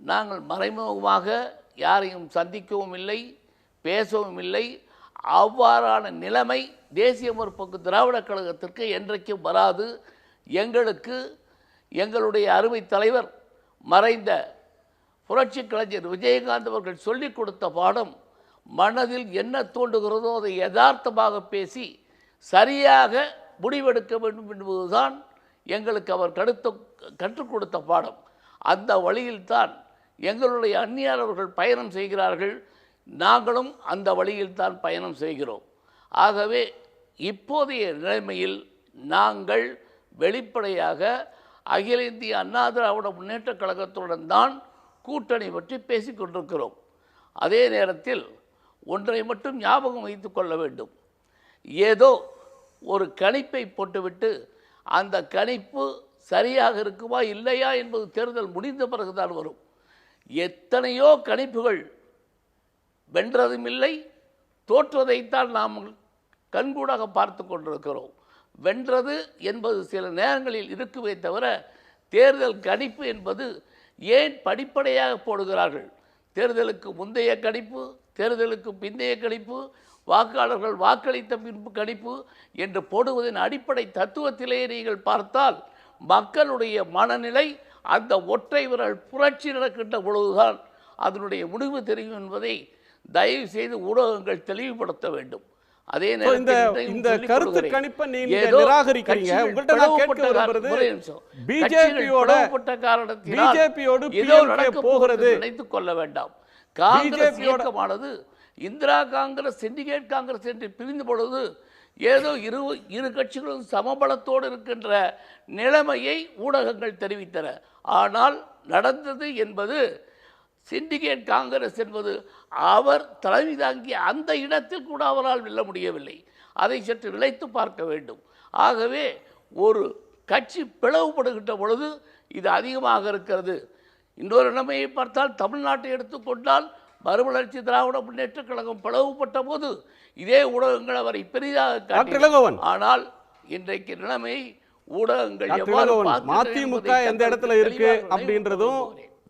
நாங்கள் மறைமுகமாக யாரையும் சந்திக்கவும் இல்லை, பேசவும் இல்லை. அவ்வாறான நிலைமை தேசிய முற்போக்கு திராவிட கழகத்திற்கு என்றைக்கும் வராது. எங்களுக்கு எங்களுடைய அருமை தலைவர் மறைந்த புரட்சி கலைஞர் விஜயகாந்த் அவர்கள் சொல்லிக் கொடுத்த பாடம், மனதில் என்ன தோன்றுகிறதோ அதை யதார்த்தமாக பேசி சரியாக முடிவெடுக்க வேண்டும் என்பதுதான் எங்களுக்கு அவர் கற்றுக் கொடுத்த பாடம். அந்த வழியில்தான் எங்களுடைய அந்நியார் அவர்கள் பயணம் செய்கிறார்கள். நாங்களும் அந்த வழியில்தான் பயணம் செய்கிறோம். ஆகவே இப்போதைய நிலைமையில் நாங்கள் வெளிப்படையாக அகில இந்திய அண்ணா திராவிட முன்னேற்ற கழகத்துடன் தான் கூட்டணி பற்றி பேசிக் கொண்டிருக்கிறோம். அதே நேரத்தில் ஒன்றை மட்டும் ஞாபகம் வைத்து கொள்ள வேண்டும். ஏதோ ஒரு கணிப்பை போட்டுவிட்டு அந்த கணிப்பு சரியாக இருக்குமா இல்லையா என்பது தேர்தல் முடிந்த பிறகுதான் வரும். எத்தனையோ கணிப்புகள் வென்றதும் இல்லை, தோற்றதைத்தான் நாம் கண்கூடாக பார்த்து கொண்டிருக்கிறோம். வென்றது என்பது சில நேரங்களில் இருக்குமே தவிர தேர்தல் கணிப்பு என்பது ஏன் படிப்படையாக போடுகிறார்கள்? தேர்தலுக்கு முந்தைய கணிப்பு, தேர்தலுக்கு பிந்தைய கணிப்பு, வாக்காளர்கள் வாக்களித்த பின்பு கணிப்பு என்று போடுவதன் அடிப்படை தத்துவத்திலேயே நீங்கள் பார்த்தால் மக்களுடைய மனநிலை அந்த ஒற்றை விரல் புரட்சி நடக்கின்ற பொழுதுதான் அதனுடைய முடிவு தெரியும் என்பதை தயவு செய்து ஊடகங்கள் தெளிவுபடுத்த வேண்டும். அதே நேரத்தில் இந்த கருத்து கணிப்பை நீங்க நிராகரிக்கிறீங்க. உங்கள்ட்ட நான் கேட்க விரும்புறது, பிஜேபியோடு போகிறது நினைத்துக் கொள்ள வேண்டாம். காங்கிரஸ் இயக்கமானது இந்திரா காங்கிரஸ், சிண்டிகேட் காங்கிரஸ் என்று பிரிந்த பொழுது ஏதோ இரு கட்சிகளும் சமபலத்தோடு இருக்கின்ற நிலைமையை ஊடகங்கள் தெரிவித்தன. ஆனால் நடந்தது என்பது சிண்டிகேட் காங்கிரஸ் என்பது அவர் தலைமை தாங்கிய அந்த இடத்தில் கூட அவரால் வெல்ல முடியவில்லை. அதை சற்று நிலைத்து பார்க்க வேண்டும். ஆகவே ஒரு கட்சி பிளவுபடுகின்ற பொழுது இது அதிகமாக இருக்கிறது. இன்னொரு நிலைமையை பார்த்தால் தமிழ்நாட்டை எடுத்துக்கொண்டால் மறுமலர்ச்சி திராவிட முன்னேற்ற கழகம் பிளவுபட்ட போது இதே ஊடகங்கள் அவரை பெரிதாக காட்டின. ஆனால் இன்றைக்கு நிலைமை ஊடகங்கள் மதிமுக எந்த இடத்துல இருக்கு அப்படின்றதும்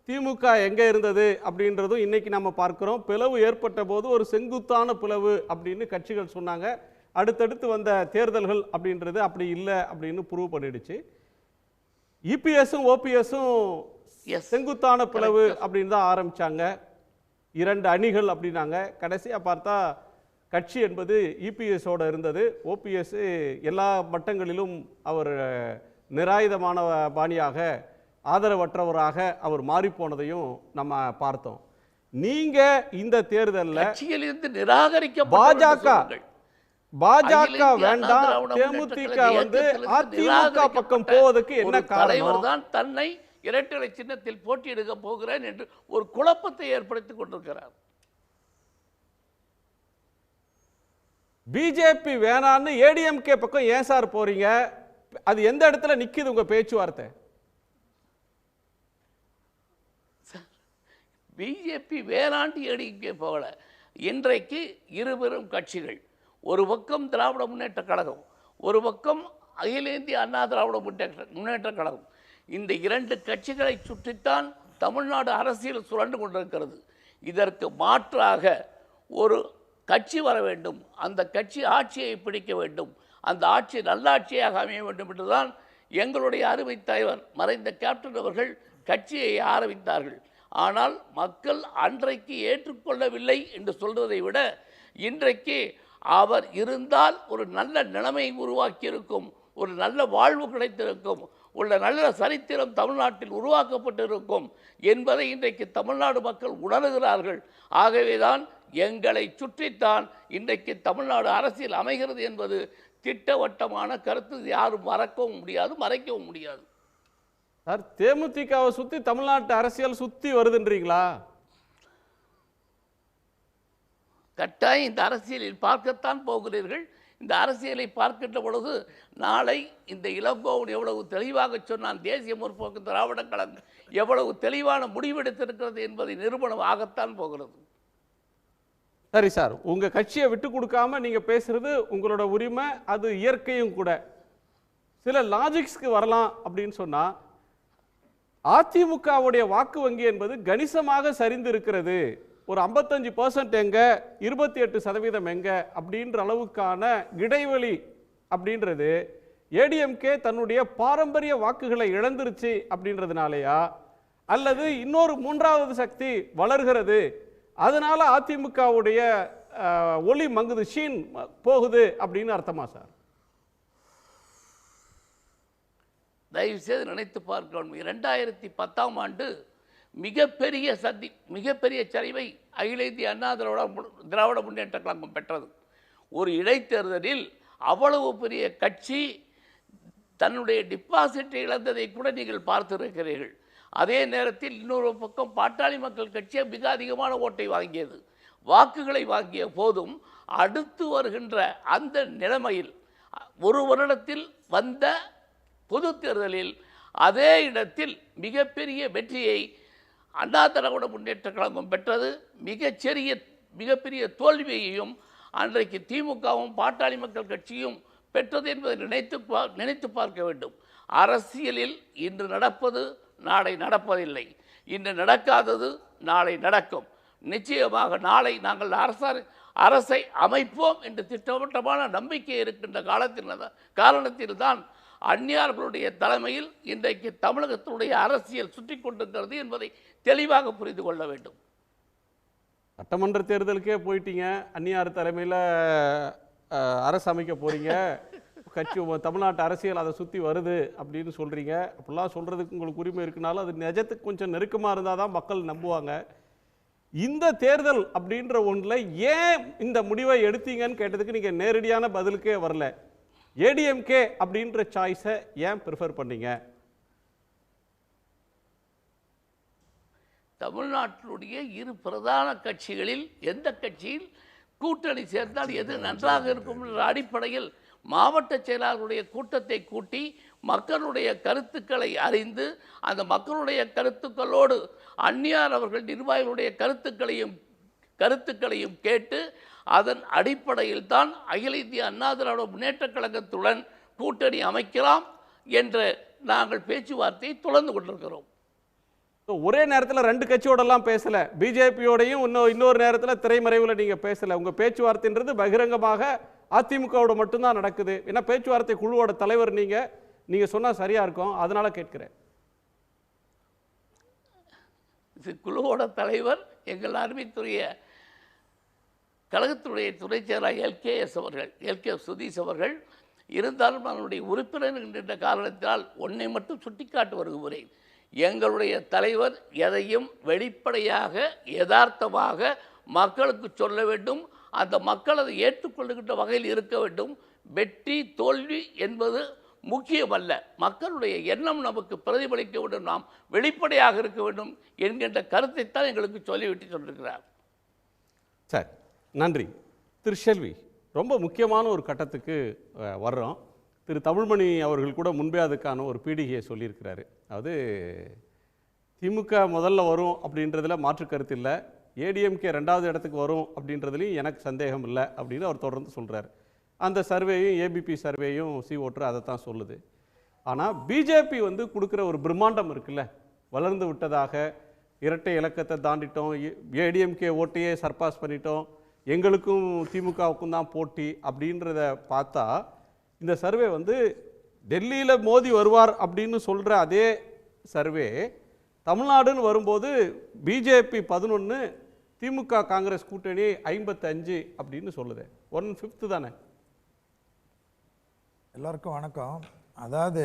திமுக எங்க இருந்தது அப்படின்றதும் இன்னைக்கு நம்ம பார்க்கிறோம். பிளவு ஏற்பட்ட போது ஒரு செங்குத்தான பிளவு அப்படின்னு கட்சிகள் சொன்னாங்க. அடுத்தடுத்து வந்த தேர்தல்கள் அப்படின்றது அப்படி இல்லை அப்படின்னு ப்ரூவ் பண்ணிடுச்சு. இபிஎஸும் ஓபிஎஸும் செங்குத்தான பிளவு அப்படின்னு தான் ஆரம்பிச்சாங்க. 2 அணிகள் அப்படின்னாங்க. கடைசியாக பார்த்தா கட்சி என்பது இபிஎஸோட இருந்தது. ஓபிஎஸ் எல்லா மட்டங்களிலும் அவர் நிராயுதமான பாணியாக ஆதரவற்றவராக அவர் மாறி போனதையும் நம்ம பார்த்தோம். நீங்க இந்த தேர்தலில் பாஜக வேண்டாம், தேமுதிக வந்து அதிமுக பக்கம் போவதற்கு என்ன காரணம்? தான் தன்னை இரட்டை சின்னத்தில் போட்டியிடுக போகிறேன் என்று ஒரு குழப்பத்தை ஏற்படுத்திக் கொண்டிருக்கிறார். பிஜேபி வேணான்னு ஏடிஎம்கே பக்கம் ஏன் சார் போறீங்க? அது எந்த இடத்துல நிக்குது உங்க பேச்சுவார்த்தை? பிஜேபி வேளாண்டு ஏடிஎம்கே போகல. இன்றைக்கு இருபெரும் கட்சிகள், ஒரு பக்கம் திராவிட முன்னேற்ற கழகம், ஒரு பக்கம் அகில இந்திய அண்ணா திராவிட முன்னேற்ற கழகம். இந்த 2 கட்சிகளை சுற்றித்தான் தமிழ்நாடு அரசியல் சுழண்டு கொண்டிருக்கிறது. இதற்கு மாற்றாக ஒரு கட்சி வர வேண்டும், அந்த கட்சி ஆட்சியை பிடிக்க வேண்டும், அந்த ஆட்சி நல்லாட்சியாக அமைய வேண்டும் என்றுதான் எங்களுடைய அருமை தலைவர் மறைந்த கேப்டன் அவர்கள் கட்சியை ஆரம்பித்தார்கள். ஆனால் மக்கள் அன்றைக்கு ஏற்றுக்கொள்ளவில்லை என்று சொல்வதை விட இன்றைக்கு அவர் இருந்தால் ஒரு நல்ல நிலைமை உருவாக்கியிருக்கும், ஒரு நல்ல வாழ்வு கிடைத்திருக்கும், உள்ள நல்ல சரித்திரம் தமிழ்நாட்டில் உருவாக்கப்பட்டிருக்கும் என்பதை இன்றைக்கு தமிழ்நாடு மக்கள் உணர்கிறார்கள். ஆகவேதான் எங்களை சுற்றித்தான் இன்றைக்கு தமிழ்நாடு அரசியல் அமைகிறது என்பது திட்டவட்டமான கருத்து. யாரும் மறக்கவும் முடியாது, மறைக்கவும் முடியாது. சார், தேமுதிகவை சுற்றி தமிழ்நாட்டு அரசியல் சுற்றி வருதுன்றீங்களா? கட்டாயம் இந்த அரசியலில் பார்க்கத்தான் போகிறீர்கள். இந்த அரசியலை பார்க்கின்ற பொழுது நாளை இந்த இளங்கோவன் எவ்வளவு தெளிவாக சொன்னான், தேசிய முற்போக்கு திராவிட கழகம் எவ்வளவு தெளிவான முடிவெடுத்திருக்கிறது என்பதை நிரூபணம் ஆகத்தான் போகிறது. சரி சார், உங்க கட்சியை விட்டு கொடுக்காம நீங்க பேசுறது உங்களோட உரிமை, அது இயற்கையும் கூட. சில லாஜிக்ஸ்க்கு வரலாம் அப்படின்னு சொன்னா, அதிமுகவுடைய வாக்கு வங்கி என்பது கணிசமாக சரிந்து இருக்கிறது. ஒரு 55% எங்க, 28% எங்க அப்படின்ற அளவுக்கான இடைவெளி அப்படின்றது ஏடிஎம்கே தன்னுடைய பாரம்பரிய வாக்குகளை இழந்துருச்சு அப்படின்றதுனாலயா, அல்லது இன்னொரு 3வது சக்தி வளர்கிறது அதனால அதிமுகவுடைய ஒளி மங்குது, ஷீன் போகுது அப்படின்னு அர்த்தமா சார்? தயவு செய்து நினைத்து பார்க்கணும். 2010ஆம் ஆண்டு மிகப்பெரிய சரிவை அகில இந்திய அண்ணா திராவிட முன்னேற்ற கழகம் பெற்றது. ஒரு இடைத்தேர்தலில் அவ்வளவு பெரிய கட்சி தன்னுடைய டிபாசிட்டை இழந்ததை கூட நீங்கள் பார்த்திருக்கிறீர்கள். அதே நேரத்தில் இன்னொரு பக்கம் பாட்டாளி மக்கள் கட்சி மிக அதிகமான ஓட்டை வாங்கியது. வாக்குகளை வாங்கிய போதும் அடுத்து வருகின்ற அந்த நிலைமையில் ஒரு வருடத்தில் வந்த பொது தேர்தலில் அதே இடத்தில் மிகப்பெரிய வெற்றியை அண்ணா திராவிட முன்னேற்ற கழகம் பெற்றது. மிகப்பெரிய தோல்வியையும் அன்றைக்கு திமுகவும் பாட்டாளி மக்கள் கட்சியும் பெற்றது என்பதை நினைத்து பார்க்க வேண்டும். அரசியலில் இன்று நடப்பது நாளை நடப்பதில்லை, இன்று நடக்காதது நாளை நடக்கும். நிச்சயமாக நாளை நாங்கள் அரசை அமைப்போம் என்று திட்டவட்டமான நம்பிக்கை இருக்கின்ற காரணத்தில்தான் அந்நியார்களுடைய தலைமையில் இன்றைக்கு தமிழகத்தினுடைய அரசியல் சுற்றி கொண்டிருக்கிறது என்பதை தெளிவாக புரிந்து கொள்ள வேண்டும். சட்டமன்ற தேர்தலுக்கே போயிட்டீங்க, அந்நியார் தலைமையில் அரசு அமைக்க போறீங்க, கட்சி தமிழ்நாட்டு அரசியல் அதை சுற்றி வருது அப்படின்னு சொல்கிறீங்க. அப்படிலாம் சொல்கிறதுக்கு உங்களுக்கு உரிமை இருக்குனாலும் அது நிஜத்துக்கு கொஞ்சம் நெருக்கமாக இருந்தால் தான் மக்கள் நம்புவாங்க. இந்த தேர்தல் அப்படின்ற ஒன்றில் ஏன் இந்த முடிவை எடுத்தீங்கன்னு கேட்டதுக்கு நீங்கள் நேரடியான பதிலுக்கே வரல. ஏடிஎம்கே அப்படின்ற சாய்ஸை ஏன் ப்ரிஃபர் பண்ணீங்க? தமிழ்நாட்டினுடைய இரு பிரதான கட்சிகளில் எந்த கட்சியில் கூட்டணி சேர்ந்தால் எது நன்றாக இருக்கும் என்ற அடிப்படையில் மாவட்ட செயலாளர்களுடைய கூட்டத்தை கூட்டி மக்களுடைய கருத்துக்களை அறிந்து அந்த மக்களுடைய கருத்துக்களோடு அந்நியார் அவர்கள் நிர்வாகிகளுடைய கருத்துக்களையும் கேட்டு அதன் அடிப்படையில் தான் அகில இந்திய அண்ணா திராவிட முன்னேற்றக் கழகத்துடன் கூட்டணி அமைக்கலாம் என்ற நாங்கள் பேச்சுவார்த்தையை தொடர்ந்து கொண்டிருக்கிறோம். ஒரே நேரத்தில் 2 கட்சியோடலாம் பேசலை, பிஜேபியோடையும் இன்னொரு நேரத்தில் திரைமறைவில் நீங்கள் பேசலை. உங்கள் பேச்சுவார்த்தைன்றது பகிரங்கமாக அதிமுகவோட மட்டும்தான் நடக்குது. ஏன்னா பேச்சுவார்த்தை குழுவோட தலைவர் நீங்கள் சொன்னால் சரியாக இருக்கும், அதனால் கேட்குறேன். குழுவோட தலைவர் எங்கள் அருமைத்துறைய கழகத்துடைய துணை செயலாளர் எல்கே சுதீஷ் அவர்கள் இருந்தாலும் அவனுடைய உறுப்பினர் என்ற காரணத்தினால் ஒன்றை மட்டும் சுட்டிக்காட்டு வருகிறேன். எங்களுடைய தலைவர் எதையும் வெளிப்படையாக யதார்த்தமாக மக்களுக்கு சொல்ல வேண்டும், அந்த மக்கள் அதை ஏற்றுக்கொள்ளுகின்ற வகையில் இருக்க வேண்டும். வெற்றி தோல்வி என்பது முக்கியமல்ல, மக்களுடைய எண்ணம் நமக்கு பிரதிபலிக்க வேண்டும், நாம் வெளிப்படையாக இருக்க வேண்டும் என்கின்ற கருத்தைத்தான் எங்களுக்கு சொல்லிவிட்டு சொல்லியிருக்கிறார். சரி, நன்றி. திரு செல்வி, ரொம்ப முக்கியமான ஒரு கட்டத்துக்கு வர்றோம். திரு தமிழ்மணி அவர்கள் கூட முன்பே அதுக்கான ஒரு பீடிகையை சொல்லியிருக்கிறாரு. அதாவது திமுக முதல்ல வரும் அப்படின்றதுல மாற்று கருத்து இல்லை, ஏடிஎம்கே 2வது இடத்துக்கு வரும் அப்படின்றதுலையும் எனக்கு சந்தேகம் இல்லை அப்படின்னு அவர் தொடர்ந்து சொல்கிறார். அந்த சர்வேயும் ஏபிபி சர்வேயும் ஓட்டர் அதை தான் சொல்லுது. ஆனால் பிஜேபி கொடுக்குற ஒரு பிரம்மாண்டம் இருக்குல்ல, வளர்ந்து விட்டதாக, இரட்டை இலக்கத்தை தாண்டிட்டோம், ஏடிஎம்கே ஓட்டையே சர்பாஸ் பண்ணிட்டோம், எங்களுக்கும் திமுகவுக்கும் தான் போட்டி அப்படின்றத பார்த்தா இந்த சர்வே டெல்லியில் மோடி வருவார் அப்படின்னு சொல்கிற அதே சர்வே தமிழ்நாடுன்னு வரும்போது பிஜேபி 11, திமுக காங்கிரஸ் கூட்டணி 55 அப்படின்னு சொல்லுது. 1/5 தானே. எல்லோருக்கும் வணக்கம். அதாவது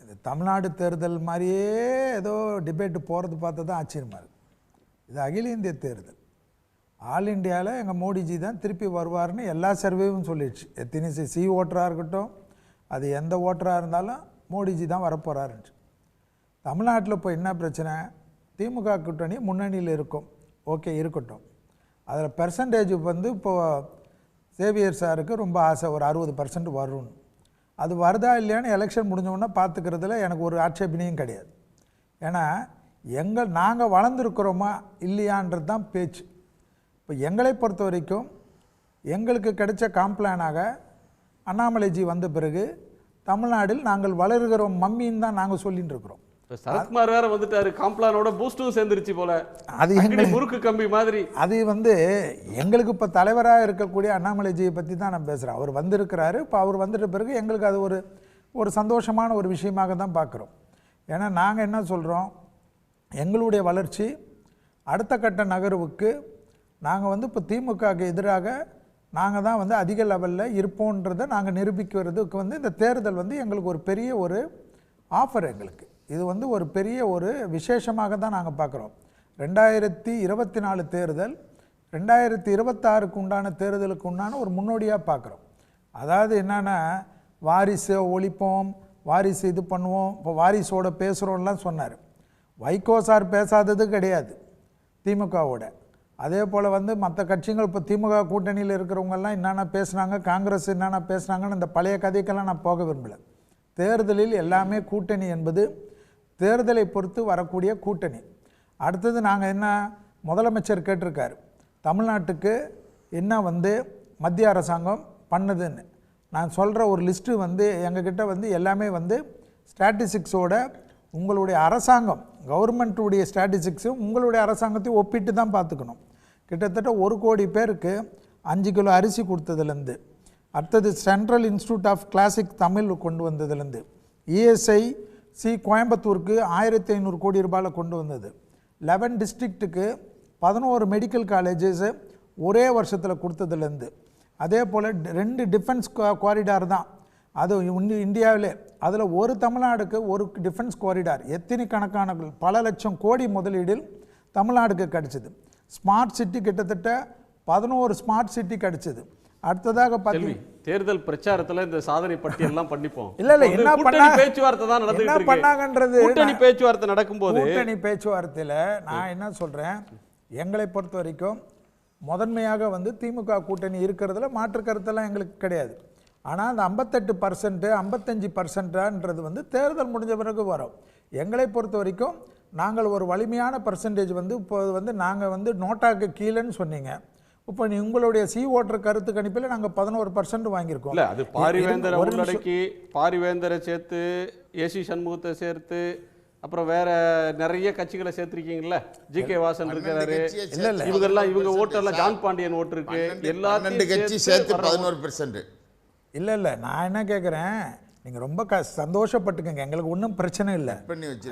இந்த தமிழ்நாடு தேர்தல் மாதிரியே ஏதோ டிபேட்டு போகிறது பார்த்து தான் ஆச்சரியமாக இருக்குது. இது அகில இந்திய தேர்தல். ஆல் இண்டியாவில் எங்கள் மோடிஜி தான் திருப்பி வருவார்னு எல்லா சர்வேவும் சொல்லிடுச்சு. எத்தனை ஓட்டராக இருக்கட்டும், அது எந்த ஓட்டராக இருந்தாலும் மோடிஜி தான் வரப்போகிறாருன்னு. தமிழ்நாட்டில் இப்போ என்ன பிரச்சனை, திமுக கூட்டணி முன்னணியில் இருக்கும், ஓகே இருக்கட்டும். அதில் பெர்சன்டேஜ் இப்போது சேவியர் சாருக்கு ரொம்ப ஆசை, ஒரு 60% வரும்னு. அது வருதா இல்லையான்னு எலெக்ஷன் முடிஞ்சோன்னா பார்த்துக்கிறதுல எனக்கு ஒரு ஆட்சேபனையும் கிடையாது. ஏன்னா நாங்கள் வளர்ந்துருக்கிறோமா இல்லையான்றது தான் பேச்சு. இப்போ எங்களை பொறுத்த வரைக்கும் எங்களுக்கு கிடைச்ச காம்ப்ளானாக அண்ணாமலைஜி வந்த பிறகு தமிழ்நாட்டில் நாங்கள் வளர்கிறோம் மம்மின்னு தான் நாங்கள் சொல்லிட்டு இருக்கிறோம். சரத்குமார் வேற வந்துட்டாரு, காம்ப்ளானோட பூஸ்டும் சேர்ந்துருச்சு போல, அது எங்களுக்கு முறுக்கு கம்பி மாதிரி. அது எங்களுக்கு இப்போ தலைவராக இருக்கக்கூடிய அண்ணாமலைஜியை பற்றி தான் நான் பேசுகிறேன். அவர் வந்திருக்கிறாரு. இப்போ அவர் வந்துட்ட பிறகு எங்களுக்கு அது ஒரு சந்தோஷமான ஒரு விஷயமாக தான் பார்க்குறோம். ஏன்னா நாங்கள் என்ன சொல்கிறோம், எங்களுடைய வளர்ச்சி அடுத்த கட்ட நகர்வுக்கு நாங்கள் இப்போ திமுகவுக்கு எதிராக நாங்கள் தான் அதிக லெவலில் இருப்போன்றதை நாங்கள் நிரூபிக்கிறதுக்கு இந்த தேர்தல் எங்களுக்கு ஒரு பெரிய ஒரு ஆஃபர். எங்களுக்கு இது ஒரு பெரிய ஒரு விசேஷமாக தான் நாங்கள் பார்க்குறோம். 2024 தேர்தல் 2026க்கு உண்டான தேர்தலுக்கு உண்டான ஒரு முன்னோடியாக பார்க்குறோம். அதாவது என்னென்னா, வாரிசு ஒழிப்போம், வாரிசு இது பண்ணுவோம், இப்போ வாரிசோட பேசுகிறோம்லாம் சொன்னார். வைகோ சார் பேசாதது கிடையாது திமுகவோட. அதே போல் மற்ற கட்சிகள் இப்போ திமுக கூட்டணியில் இருக்கிறவங்கெல்லாம் என்னென்ன பேசுனாங்க, காங்கிரஸ் என்னென்ன பேசுனாங்கன்னு இந்த பழைய கதைக்கெல்லாம் நான் போக விரும்பலை. தேர்தலில் எல்லாமே கூட்டணி என்பது தேர்தலை பொறுத்து வரக்கூடிய கூட்டணி. அடுத்தது நாங்கள் என்ன, முதலமைச்சர் கேட்டிருக்காரு தமிழ்நாட்டுக்கு என்ன மத்திய அரசாங்கம் பண்ணுதுன்னு. நான் சொல்கிற ஒரு லிஸ்ட்டு எங்ககிட்ட எல்லாமே ஸ்டாட்டிஸ்டிக்ஸோட உங்களுடைய அரசாங்கம் கவர்மெண்ட்டுடைய ஸ்டாட்டிஸ்டிக்ஸும் உங்களுடைய அரசாங்கத்தையும் ஒப்பிட்டு தான் பார்த்துக்கணும். கிட்டத்தட்ட 1 கோடி பேருக்கு 5 கிலோ அரிசி கொடுத்ததுலேருந்து, அடுத்தது Central Institute of Classic Tamil கொண்டு வந்ததுலேருந்து, இஎஸ்ஐசி கோயம்புத்தூருக்கு 1500 கோடி ரூபாயில் கொண்டு வந்தது, 11 டிஸ்ட்ரிக்ட்டுக்கு 11 மெடிக்கல் காலேஜஸ் ஒரே வருஷத்தில் கொடுத்ததுலேருந்து, அதே போல் 2 டிஃபென்ஸ் காரிடார் தான் அது இந்தியாவிலே. அதில் ஒரு தமிழ்நாடுக்கு ஒரு டிஃபென்ஸ் காரிடார் எத்தனை கணக்கான பல லட்சம் கோடி முதலீடில் தமிழ்நாடுக்கு கிடச்சிது. ஸ்மார்ட் சிட்டி கிட்டத்தட்ட 11 ஸ்மார்ட் சிட்டி கிடச்சிது. அடுத்ததாக பார்த்தீங்கன்னா தேர்தல் பிரச்சாரத்தில் இந்த சாதனை பட்டியெல்லாம் பண்ணிப்போம். இல்லை என்ன பேச்சுவார்த்தை தான் நடந்துட்டு பண்ணாங்கன்றது, கூட்டணி பேச்சுவார்த்தை நடக்கும்போது கூட்டணி பேச்சுவார்த்தையில் நான் என்ன சொல்கிறேன், எங்களை பொறுத்த வரைக்கும் முதன்மையாக திமுக கூட்டணி இருக்கிறதுல மாற்று கருத்தெல்லாம் எங்களுக்கு கிடையாது. ஆனால் அந்த 58%, 55%ன்றது வந்து தேர்தல் முடிஞ்ச பிறகு வரும். எங்களை பொறுத்த வரைக்கும் நாங்கள் ஒரு வலிமையான பர்சன்டேஜ் வந்து இப்போது வந்து நாங்கள் வந்து நோட்டாக்கு கீழேன்னு சொன்னீங்க. இப்போ உங்களுடைய ஓட்டர் கருத்து கணிப்பில் நாங்கள் 11% வாங்கியிருக்கோம். இல்லை, அது பாரிவேந்தரை உள்ளடக்கி பாரிவேந்தரை சேர்த்து ஏசி சண்முகத்தை சேர்த்து அப்புறம் வேற நிறைய கட்சிகளை சேர்த்திருக்கீங்கல்ல. ஜி.கே. வாசன் இருக்கிறாரு, இவங்க ஓட்டெல்லாம் ஜான் பாண்டியன் ஓட்டு இருக்கு, எல்லாத்தையும் கட்சி சேர்த்து 11%. இல்லை நான் என்ன கேட்குறேன், நீங்கள் ரொம்ப சந்தோஷப்பட்டுக்கங்க, எங்களுக்கு ஒன்றும் பிரச்சனை இல்லை.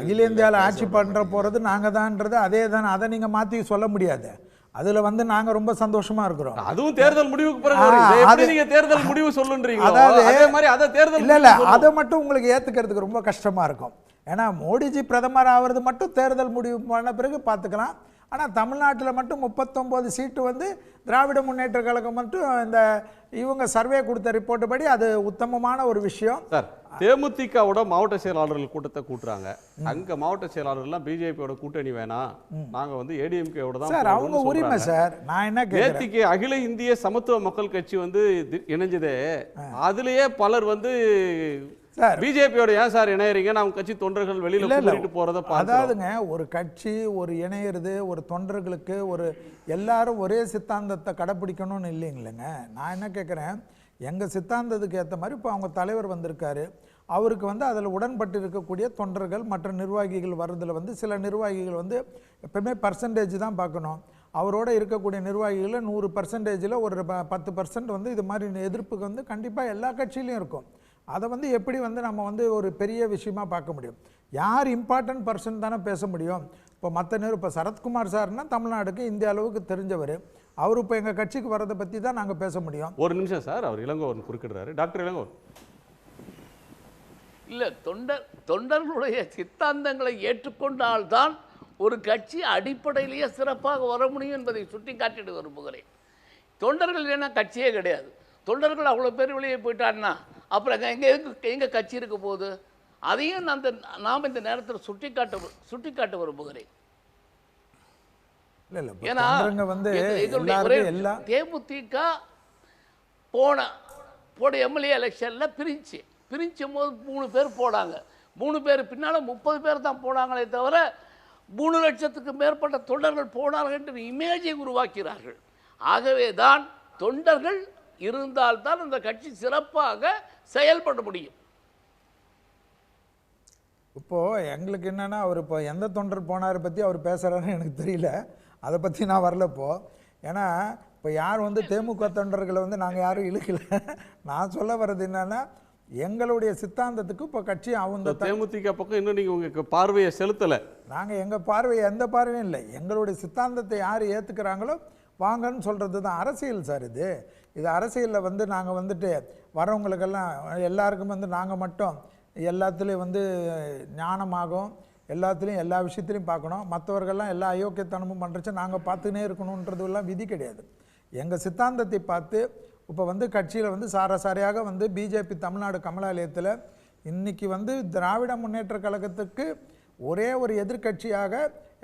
அகில இந்தியாவில் ஆட்சி பண்ணுற போகிறது நாங்கள் தான்ன்றது அதே தான். அதை நீங்கள் மாற்றி சொல்ல முடியாது. அதில் வந்து நாங்கள் ரொம்ப சந்தோஷமா இருக்கிறோம். அதுவும் தேர்தல் முடிவுக்கு பிறகு நீங்க தேர்தல் முடிவு சொல்லுன்றீங்க. அதாவது அதே மாதிரி அதை தேர்தல் இல்லை அதை மட்டும் உங்களுக்கு ஏற்றுக்கிறதுக்கு ரொம்ப கஷ்டமாக இருக்கும். ஏன்னா மோடிஜி பிரதமர் ஆகிறது மட்டும் தேர்தல் முடிவு பண்ண பிறகு பார்த்துக்கலாம். ஆனால் தமிழ்நாட்டில் மட்டும் 39 சீட்டு வந்து திராவிட முன்னேற்ற கழகம் மட்டும் இந்த இவங்க சர்வே கொடுத்த ரிப்போர்ட் படி அது உத்தமமான ஒரு விஷயம். சார், தேமுதிகவோட மாவட்ட செயலாளர்கள் கூட்டத்தை கூட்டுறாங்க. அங்க மாவட்ட செயலாளர்லாம் பிஜேபியோட கூட்டணி வேணாம், நாங்க வந்து ஏடிஎம்கேவோட தான் சார் அவங்க உரிமை சார். நான் என்ன நேத்திக்கு அகில இந்திய சமத்துவ மக்கள் கட்சி வந்து இணைஞ்சதே, அதுலயே பலர் வந்து பிஜேபியோட ஏன் சார் இணையறீங்க, நம்ம கட்சி தொண்டர்கள் வெளியில கூட்டிட்டு போறத பார்த்தோம். அதாவதுங்க ஒரு கட்சி ஒரு இணையிறது ஒரு தொண்டர்களுக்கு ஒரு எல்லாரும் ஒரே சித்தாந்தத்தை கடைப்பிடிக்கணும்னு இல்லைங்களேங்க. நான் என்ன கேட்குறேன், எங்கள் சித்தாந்தத்துக்கு ஏற்ற மாதிரி இப்போ அவங்க தலைவர் வந்திருக்காரு, அவருக்கு வந்து அதில் உடன்பட்டு இருக்கக்கூடிய தொண்டர்கள் மற்ற நிர்வாகிகள் வர்றதில் வந்து சில நிர்வாகிகள் வந்து எப்பவுமே பர்சன்டேஜ் தான் பார்க்கணும். அவரோட இருக்கக்கூடிய நிர்வாகிகளில் 100%ல் ஒரு 10% வந்து இது மாதிரி எதிர்ப்புக்கு வந்து கண்டிப்பாக எல்லா கட்சியிலையும் இருக்கும். அதை வந்து எப்படி வந்து நம்ம வந்து ஒரு பெரிய விஷயமா பார்க்க முடியும்? யார் இம்பார்ட்டன்ட் பர்சன் தானே பேச முடியும். இப்போ மற்ற இப்போ சரத்குமார் சார்னா தமிழ்நாடுக்கு இந்திய அளவுக்கு தெரிஞ்சவர், அவர் இப்போ எங்கள் கட்சிக்கு வர்றதை பற்றி தான் நாங்கள் பேச முடியும். ஒரு நிமிஷம் சார், அவர் இளங்கோவன் குறுக்கிடுறாரு. டாக்டர் இளங்கோவன். இல்லை, தொண்டர்களுடைய சித்தாந்தங்களை ஏற்றுக்கொண்டால்தான் ஒரு கட்சி அடிப்படையிலேயே சிறப்பாக வர முடியும் என்பதை சுட்டி காட்டிட்டு விரும்புகிறேன். தொண்டர்கள் இல்லைன்னா கட்சியே கிடையாது. தொண்டர்கள் அவ்வளோ பேர் வெளியே போயிட்டான்னா அப்புறம் எங்கே கட்சி இருக்க போகுது? அதையும் நாம் இந்த நேரத்தில் சுட்டிக்காட்ட விரும்புகிறேன். ஏன்னா தேமுதிக போட எம்எல்ஏ எலெக்ஷனில் பிரிச்சும் போது 3 பேர் போடாங்க. 3 பேர் பின்னால் 30 பேர் தான் போனாங்களே தவிர 3 லட்சத்துக்கு மேற்பட்ட தொண்டர்கள் போனார்கள் என்ற இமேஜை உருவாக்கிறார்கள். ஆகவே தான் தொண்டர்கள் இருந்தால்தான் அந்த கட்சி சிறப்பாக செயல்பட முடியும். இப்போது எங்களுக்கு என்னென்னா, அவர் இப்போ எந்த தொண்டர் போனார் பற்றி அவர் பேசுகிறாருன்னு எனக்கு தெரியல, அதை பற்றி நான் வரல இப்போது. ஏன்னா இப்போ யார் வந்து தேமுக தொண்டர்களை வந்து நாங்கள் யாரும் இழுக்கலை. நான் சொல்ல வர்றது என்னென்னா, எங்களுடைய சித்தாந்தத்துக்கு இப்போ கட்சி அவங்க தேமுதிக பக்கம் இன்னும் நீங்கள் உங்களுக்கு பார்வையை செலுத்தலை. நாங்கள் எங்கள் பார்வையை எந்த பார்வையும் இல்லை. எங்களுடைய சித்தாந்தத்தை யார் ஏற்றுக்கிறாங்களோ வாங்கன்னு சொல்கிறது தான் அரசியல் சார். இது அரசியலில் வந்து நாங்கள் வந்துட்டு வரவங்களுக்கெல்லாம் எல்லாருக்கும் வந்து நாங்கள் மட்டும் எல்லாத்துலேயும் வந்து ஞானமாகும், எல்லாத்துலேயும் எல்லா விஷயத்துலையும் பார்க்கணும், மற்றவர்கள்லாம் எல்லா அயோக்கியத்தனமும் பண்ணுறச்சு நாங்கள் பார்த்துக்கினே இருக்கணுன்றதுலாம் விதி கிடையாது. எங்கள் சித்தாந்தத்தை பார்த்து இப்போ வந்து கட்சியில் வந்து சாராசாரியாக வந்து பிஜேபி தமிழ்நாடு கமலாலயத்தில் இன்றைக்கி வந்து திராவிட முன்னேற்ற கழகத்துக்கு ஒரே ஒரு எதிர்கட்சியாக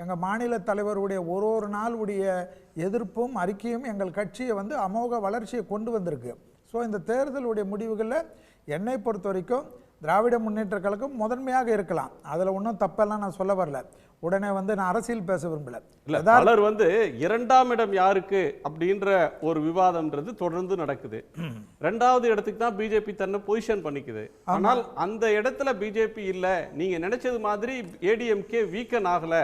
எங்கள் மாநில தலைவருடைய ஒரு நாளுடைய எதிர்ப்பும் அறிக்கையும் எங்கள் கட்சியை வந்து அமோக வளர்ச்சியை கொண்டு வந்திருக்கு. ஸோ இந்த தேர்தலுடைய முடிவுகளில் என்னை பொறுத்த வரைக்கும் திராவிட முன்னேற்ற கழகம் முதன்மையாக இருக்கலாம். அதில் ஒன்றும் தப்பெல்லாம் நான் சொல்ல வரல. உடனே வந்து நான் அரசியல் பேச விரும்பல. பலர் வந்து 2ஆம் இடம் யாருக்கு அப்படின்ற ஒரு விவாதம்ன்றது தொடர்ந்து நடக்குது. 2வது இடத்துக்கு தான் பிஜேபி தன்னை பொசிஷன் பண்ணிக்குது. ஆனால் அந்த இடத்துல பிஜேபி இல்லை, நீங்க நினைச்சது மாதிரி ஏடிஎம்கே வீக்கன் ஆகல,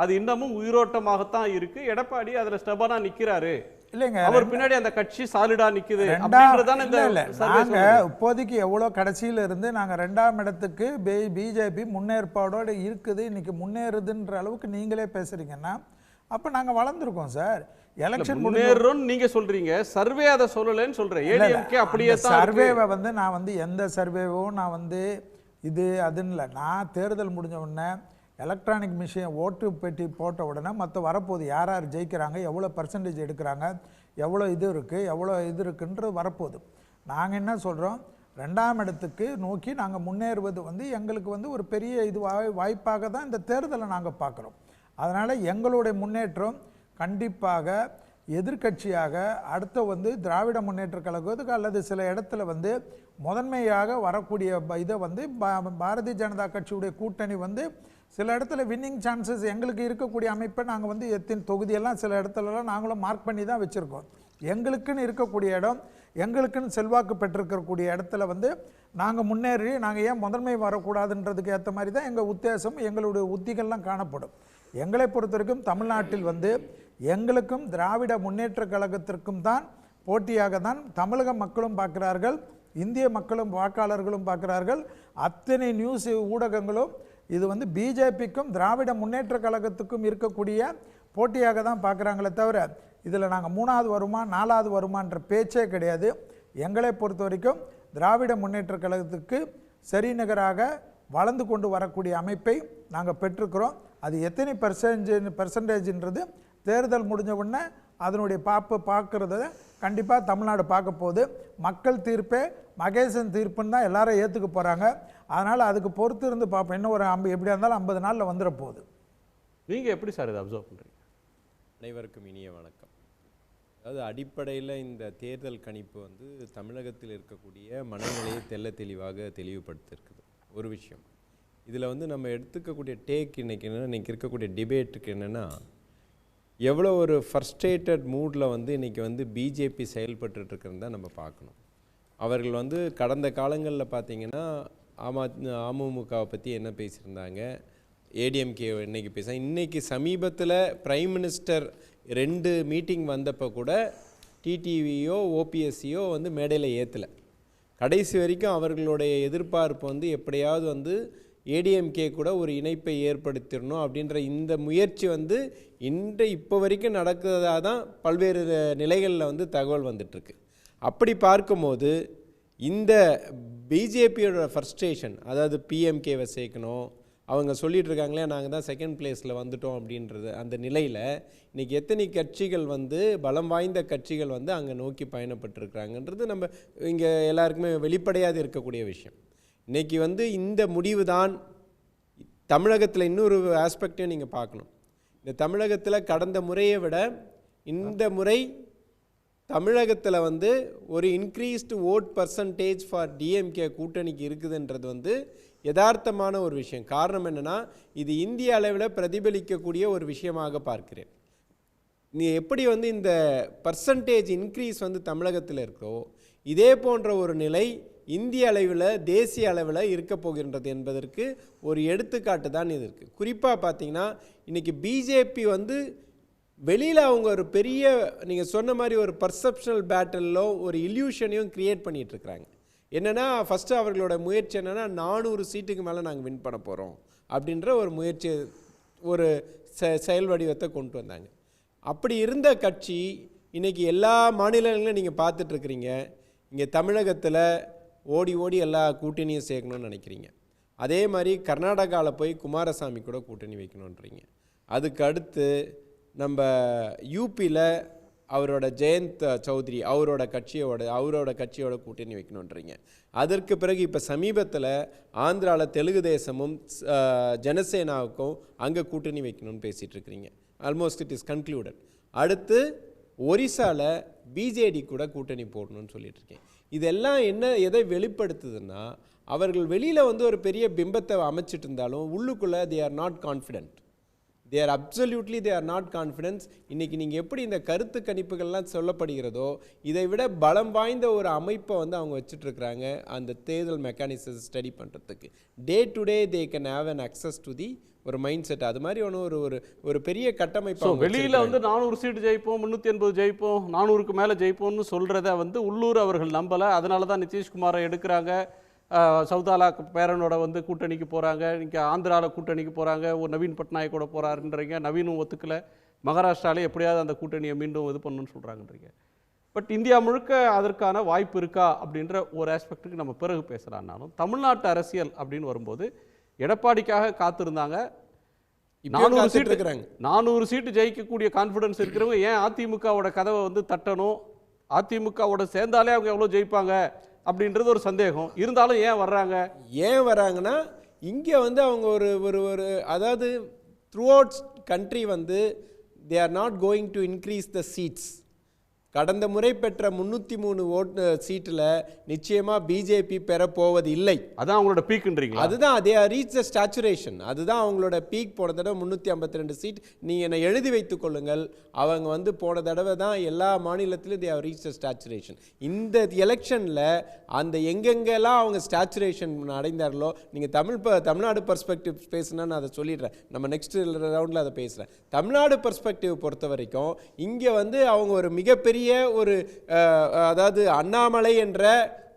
அது இன்னமும் உயிரோட்டமாகத்தான் இருக்கு. எடப்பாடி அதுல ஸ்டெபனா நிக்கிறாரு, இல்லைங்க, அவர் பின்னாடி அந்த கட்சி சாலிடா நிக்குது அப்படின்றதான இந்த நாங்க இப்போதைக்கு எவ்வளோ கடைசியில இருந்து நாங்க 2ஆம் இடத்துக்கு பிஜேபி முன்னேற்பாடோட இருக்குது, இன்னைக்கு முன்னேறுதுன்ற அளவுக்கு நீங்களே பேசுறீங்கன்னா அப்ப நாங்க வளர்ந்துருக்கோம் சார். எலெக்ஷன் முன்னேறோம் நீங்க சொல்றீங்க, சர்வே அதை சொல்லலன்னு சொல்றேன். ஏடிஎம்கே அப்படியே தான் சர்வேவை வந்து நான் வந்து எந்த சர்வேவோ நான் வந்து இது அதுன்னு இல்லை. நான் தேர்தல் முடிஞ்ச உடனே எலக்ட்ரானிக் மிஷின் ஓட்டு பெட்டி போட்ட உடனே மற்ற வரப்போகுது, யார் யார் ஜெயிக்கிறாங்க, எவ்வளோ பர்சன்டேஜ் எடுக்கிறாங்க, எவ்வளோ இது இருக்குது, எவ்வளோ இது இருக்குன்றது வரப்போகுது. நாங்கள் என்ன சொல்கிறோம், 2ஆம் இடத்துக்கு நோக்கி நாங்கள் முன்னேறுவது வந்து எங்களுக்கு வந்து ஒரு பெரிய இது வாய்ப்பாக தான் இந்த தேர்தலை நாங்கள் பார்க்குறோம். அதனால் எங்களுடைய முன்னேற்றம் கண்டிப்பாக எதிர்க்கட்சியாக அடுத்த திராவிட முன்னேற்ற கழகத்துக்கு அல்லது சில இடத்துல முதன்மையாக வரக்கூடிய இதை பாரதிய ஜனதா கட்சியுடைய கூட்டணி சில இடத்துல வின்னிங் சான்சஸ் எங்களுக்கு இருக்கக்கூடிய அமைப்பை நாங்கள் எத்தனை தொகுதியெல்லாம் சில இடத்துலலாம் நாங்களும் மார்க் பண்ணி தான் வச்சுருக்கோம். எங்களுக்குன்னு இருக்கக்கூடிய இடம், எங்களுக்குன்னு செல்வாக்கு பெற்றிருக்கக்கூடிய இடத்துல நாங்கள் முன்னேறி நாங்கள் ஏன் முதன்மை வரக்கூடாதுன்றதுக்கு ஏற்ற மாதிரி தான் எங்கள் உத்தேசம், எங்களுடைய உத்திகள்லாம் காணப்படும். எங்களை பொறுத்த வரைக்கும் தமிழ்நாட்டில் எங்களுக்கும் திராவிட முன்னேற்ற கழகத்திற்கும் தான் போட்டியாக தான் தமிழக மக்களும் பார்க்கிறார்கள், இந்திய மக்களும் வாக்காளர்களும் பார்க்கிறார்கள். அத்தனை நியூஸ் ஊடகங்களும் இது பிஜேபிக்கும் திராவிட முன்னேற்ற கழகத்துக்கும் இருக்கக்கூடிய போட்டியாக தான் பார்க்குறாங்களே தவிர இதில் நாங்கள் 3வது வருமா 4வது வருமான்ற பேச்சே கிடையாது. எங்களை பொறுத்த வரைக்கும் திராவிட முன்னேற்ற கழகத்துக்கு சரிநிகராக வளர்ந்து கொண்டு வரக்கூடிய அமைப்பை நாங்கள் பெற்றிருக்கிறோம். அது எத்தனை பர்சன்டேஜ்ன்றது தேர்தல் முடிஞ்ச உடனே அதனுடைய பார்க்குறத கண்டிப்பாக தமிழ்நாடு பார்க்க போகுது. மக்கள் தீர்ப்பே மகேசன் தீர்ப்புன்னு தான் எல்லாரும் ஏற்றுக்க போகிறாங்க. அதனால் அதுக்கு பொறுத்து இருந்து பார்ப்போம். இன்னும் ஒரு எப்படியா இருந்தாலும் 50 நாளில் வந்துட போகுது. நீங்கள் எப்படி சார் இதை அப்சர்வ் பண்ணுறீங்க? அனைவருக்கும் இனிய வணக்கம். அதாவது அடிப்படையில் இந்த தேர்தல் கணிப்பு தமிழகத்தில் இருக்கக்கூடிய மனநிலையை தெளிவாக தெளிவுபடுத்தியிருக்குது. ஒரு விஷயம் இதில் நம்ம எடுத்துக்கக்கூடிய டேக் இன்றைக்கி இருக்கக்கூடிய டிபேட்டுக்கு என்னென்னா, எவ்வளோ ஒரு ஃப்ரஸ்ட்ரேட்டட் மூடில் இன்றைக்கி பிஜேபி செயல்பட்டுருக்குன்னு தான் நம்ம பார்க்கணும். அவர்கள் கடந்த காலங்களில் பார்த்திங்கன்னா அமமுகவை பற்றி என்ன பேசியிருந்தாங்க, ஏடிஎம்கே இன்றைக்கி இன்றைக்கி சமீபத்தில் பிரைம் மினிஸ்டர் 2 மீட்டிங் வந்தப்போ கூட டிடிவியோ ஓபிஎஸ்சியோ மேடையில் ஏற்றலை. கடைசி வரைக்கும் அவர்களுடைய எதிர்பார்ப்பு எப்படியாவது ஏடிஎம்கே கூட ஒரு இணைப்பை ஏற்படுத்திடணும் அப்படின்ற இந்த முயற்சி இப்போ வரைக்கும் நடக்கிறதா தான் பல்வேறு நிலைகளில் தகவல் வந்துட்டுருக்கு. அப்படி பார்க்கும்போது இந்த பிஜேபியோட ஃப்ரஸ்ட்ரேஷன், அதாவது பிஎம்கேவை சேர்க்கணும், அவங்க சொல்லிட்டு இருக்காங்களே நாங்கள் தான் 2nd பிளேஸில் வந்துட்டோம் அப்படின்றது அந்த நிலையில் இன்றைக்கி எத்தனை கட்சிகள் பலம் வாய்ந்த கட்சிகள் அங்கே நோக்கி பயணப்பட்டிருக்கிறாங்கன்றது நம்ம இங்கே எல்லாருக்குமே வெளிப்படையாது இருக்கக்கூடிய விஷயம். இன்றைக்கி இந்த முடிவு தான் தமிழகத்தில் இன்னொரு ஆஸ்பெக்டையும் நீங்கள் பார்க்கணும். இந்த தமிழகத்தில் கடந்த முறையை விட இந்த முறை தமிழகத்தில் ஒரு increased vote percentage for DMK கூட்டணிக்கு இருக்குதுன்றது யதார்த்தமான ஒரு விஷயம். காரணம் என்னென்னா, இது இந்திய அளவில் பிரதிபலிக்கக்கூடிய ஒரு விஷயமாக பார்க்கிறேன். நீ எப்படி இந்த பர்சன்டேஜ் இன்க்ரீஸ் தமிழகத்தில் இருக்கோ, இதே போன்ற ஒரு நிலை இந்திய அளவில் தேசிய அளவில் இருக்க போகின்றது என்பதற்கு ஒரு எடுத்துக்காட்டு தான் இது இருக்குது. குறிப்பாக பார்த்திங்கன்னா இன்றைக்கி பிஜேபி வெளியில் அவங்க ஒரு பெரிய நீங்கள் சொன்ன மாதிரி ஒரு பர்செப்ஷனல் பேட்டலில் ஒரு இல்யூஷனையும் க்ரியேட் பண்ணிகிட்ருக்குறாங்க. என்னென்னா, ஃபஸ்ட்டு அவர்களோட முயற்சி என்னென்னா 400 சீட்டுக்கு மேலே நாங்கள் வின் பண்ண போகிறோம் அப்படின்ற ஒரு முயற்சி, ஒரு செயல் வடிவத்தை கொண்டு வந்தாங்க. அப்படி இருந்த கட்சி இன்றைக்கி எல்லா மாநிலங்களிலும் நீங்கள் பார்த்துட்ருக்குறீங்க. இங்கே தமிழகத்தில் ஓடி எல்லா கூட்டணியும் சேர்க்கணும்னு நினைக்கிறீங்க. அதே மாதிரி கர்நாடகாவில் போய் குமாரசாமி கூட கூட்டணி வைக்கணுன்றீங்க. அதுக்கு அடுத்து நம்ம யூபியில் அவரோட ஜெயந்த் சௌத்ரி அவரோட கட்சியோட கூட்டணி வைக்கணுன்றீங்க. அதற்கு பிறகு இப்போ சமீபத்தில் ஆந்திராவில் தெலுங்கு தேசமும் ஜனசேனாவுக்கும் அங்கே கூட்டணி வைக்கணும்னு பேசிகிட்டு இருக்கிறீங்க. Almost it is concluded. அடுத்து ஒரிசாவில் பிஜேடி கூட கூட்டணி போடணும்னு சொல்லிட்டுருக்கேன். இதெல்லாம் எதை வெளிப்படுத்துதுன்னா, அவர்கள் வெளியில் ஒரு பெரிய பிம்பத்தை அமைச்சிட்டு இருந்தாலும் உள்ளுக்குள்ளே they are not confident. they are not confident. இன்றைக்கி நீங்கள் எப்படி இந்த கருத்து கணிப்புகள்லாம் சொல்லப்படுகிறதோ, இதை விட பலம் வாய்ந்த ஒரு அமைப்பை அவங்க வச்சுட்ருக்குறாங்க அந்த தேர்தல் மெக்கானிசம் ஸ்டடி பண்ணுறதுக்கு. Day to day they can have an access to the ஒரு மைண்ட் செட். அது மாதிரி ஒரு பெரிய கட்டமைப்பு. வெளியில் 400 சீட்டு ஜெயிப்போம், 380 ஜெயிப்போம், 400க்கு மேலே ஜெயிப்போம்னு சொல்கிறத உள்ளூர் அவர்கள் நம்பலை. அதனால தான் நிதிஷ்குமாரை எடுக்கிறாங்க. சவுதாலா பேரனோட கூட்டணிக்கு போகிறாங்க. இங்கே ஆந்திராவில் கூட்டணிக்கு போகிறாங்க. ஒரு நவீன் பட்நாயக் கூட போகிறாருன்றீங்க. நவீனும் ஒத்துக்கலை. மகாராஷ்டிராவில் எப்படியாவது அந்த கூட்டணியை மீண்டும் இது பண்ணணும்னு சொல்கிறாங்கன்றீங்க. பட் இந்தியா முழுக்க அதற்கான வாய்ப்பு இருக்கா அப்படின்ற ஒரு ஆஸ்பெக்ட்டுக்கு நம்ம பிறகு பேசலான்னாலும், தமிழ்நாட்டு அரசியல் அப்படின்னு வரும்போது எடப்பாடிக்காக காத்திருந்தாங்க. 400 சீட்டு ஜெயிக்கக்கூடிய கான்ஃபிடன்ஸ் இருக்கிறவங்க ஏன் அதிமுகவோட கதவை தட்டணும்? அதிமுகவோட சேர்ந்தாலே அவங்க எவ்வளோ ஜெயிப்பாங்க அப்படின்றது ஒரு சந்தேகம். இருந்தாலும் ஏன் வர்றாங்கன்னா, இங்கே அவங்க ஒரு அதாவது through out country they are not going to increase the seats. கடந்த முறை பெற்ற 303 சீட்டில் நிச்சயமாக பிஜேபி பெறப்போவது இல்லை. அதான் அவங்களோட பீக்குன்றீங்களா? அதுதான் they are reached the saturation. அதுதான் அவங்களோட பீக். போன தடவை 352 சீட். நீங்கள் என்னை எழுதி வைத்துக் கொள்ளுங்கள். அவங்க வந்து போன தடவை தான் எல்லா மாநிலத்திலும் they have reached the saturation. இந்த எலெக்ஷனில் அந்த எங்கெங்கெல்லாம் அவங்க ஸ்டாச்சுரேஷன் அடைந்தார்களோ, நீங்கள் தமிழ்நாடு பர்ஸ்பெக்டிவ் பேசுனா நான் அதை சொல்லிடுறேன். நம்ம நெக்ஸ்ட் ரவுண்டில் அதை பேசுகிறேன். தமிழ்நாடு பர்ஸ்பெக்டிவ் பொறுத்த வரைக்கும் இங்கே வந்து அவங்க ஒரு மிகப்பெரிய ஒரு அதாவது அண்ணாமலை என்ற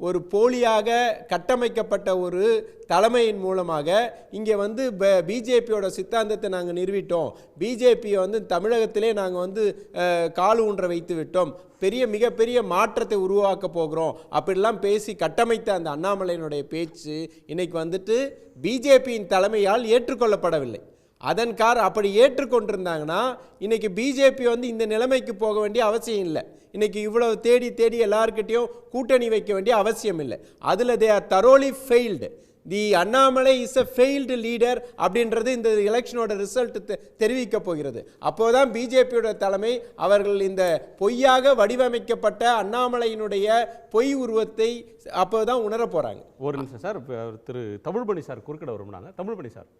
ஒரு போலியாக கட்டமைக்கப்பட்ட ஒரு தலைமையின் மூலமாக இங்கே வந்து பிஜேபியோட சித்தாந்தத்தை நாங்கள் நிறுவிட்டோம், பிஜேபியை வந்து தமிழகத்திலே நாங்கள் வந்து கால் ஊன்ற வைத்து விட்டோம், மிகப்பெரிய மாற்றத்தை உருவாக்க போகிறோம் அப்படிலாம் பேசி கட்டமைத்த அந்த அண்ணாமலையினுடைய பேச்சு இன்னைக்கு வந்துட்டு பிஜேபியின் தலைமையால் ஏற்றுக்கொள்ளப்படவில்லை. அப்படி ஏற்றுக்கொண்டிருந்தாங்கன்னா இன்னைக்கு பிஜேபி வந்து இந்த நிலைமைக்கு போக வேண்டிய அவசியம் இல்லை. இன்னைக்கு இவ்வளவு தேடி எல்லார்கிட்டையும் கூட்டணி வைக்க வேண்டிய அவசியம் இல்லை. அதில் they are thoroughly failed. The Annamalai is a failed leader அப்படின்றது இந்த எலெக்ஷனோட ரிசல்ட் தெரிவிக்க போகிறது. அப்போதான் பிஜேபியோட தலைமை அவர்கள் இந்த பொய்யாக வடிவமைக்கப்பட்ட அண்ணாமலையினுடைய பொய் உருவத்தை அப்போதான் உணர போறாங்க. ஒரு நிமிஷம் சார், திரு தமிழ்பணி சார் குறுக்கிட வரும்னாங்க. தமிழ்பணி சார்.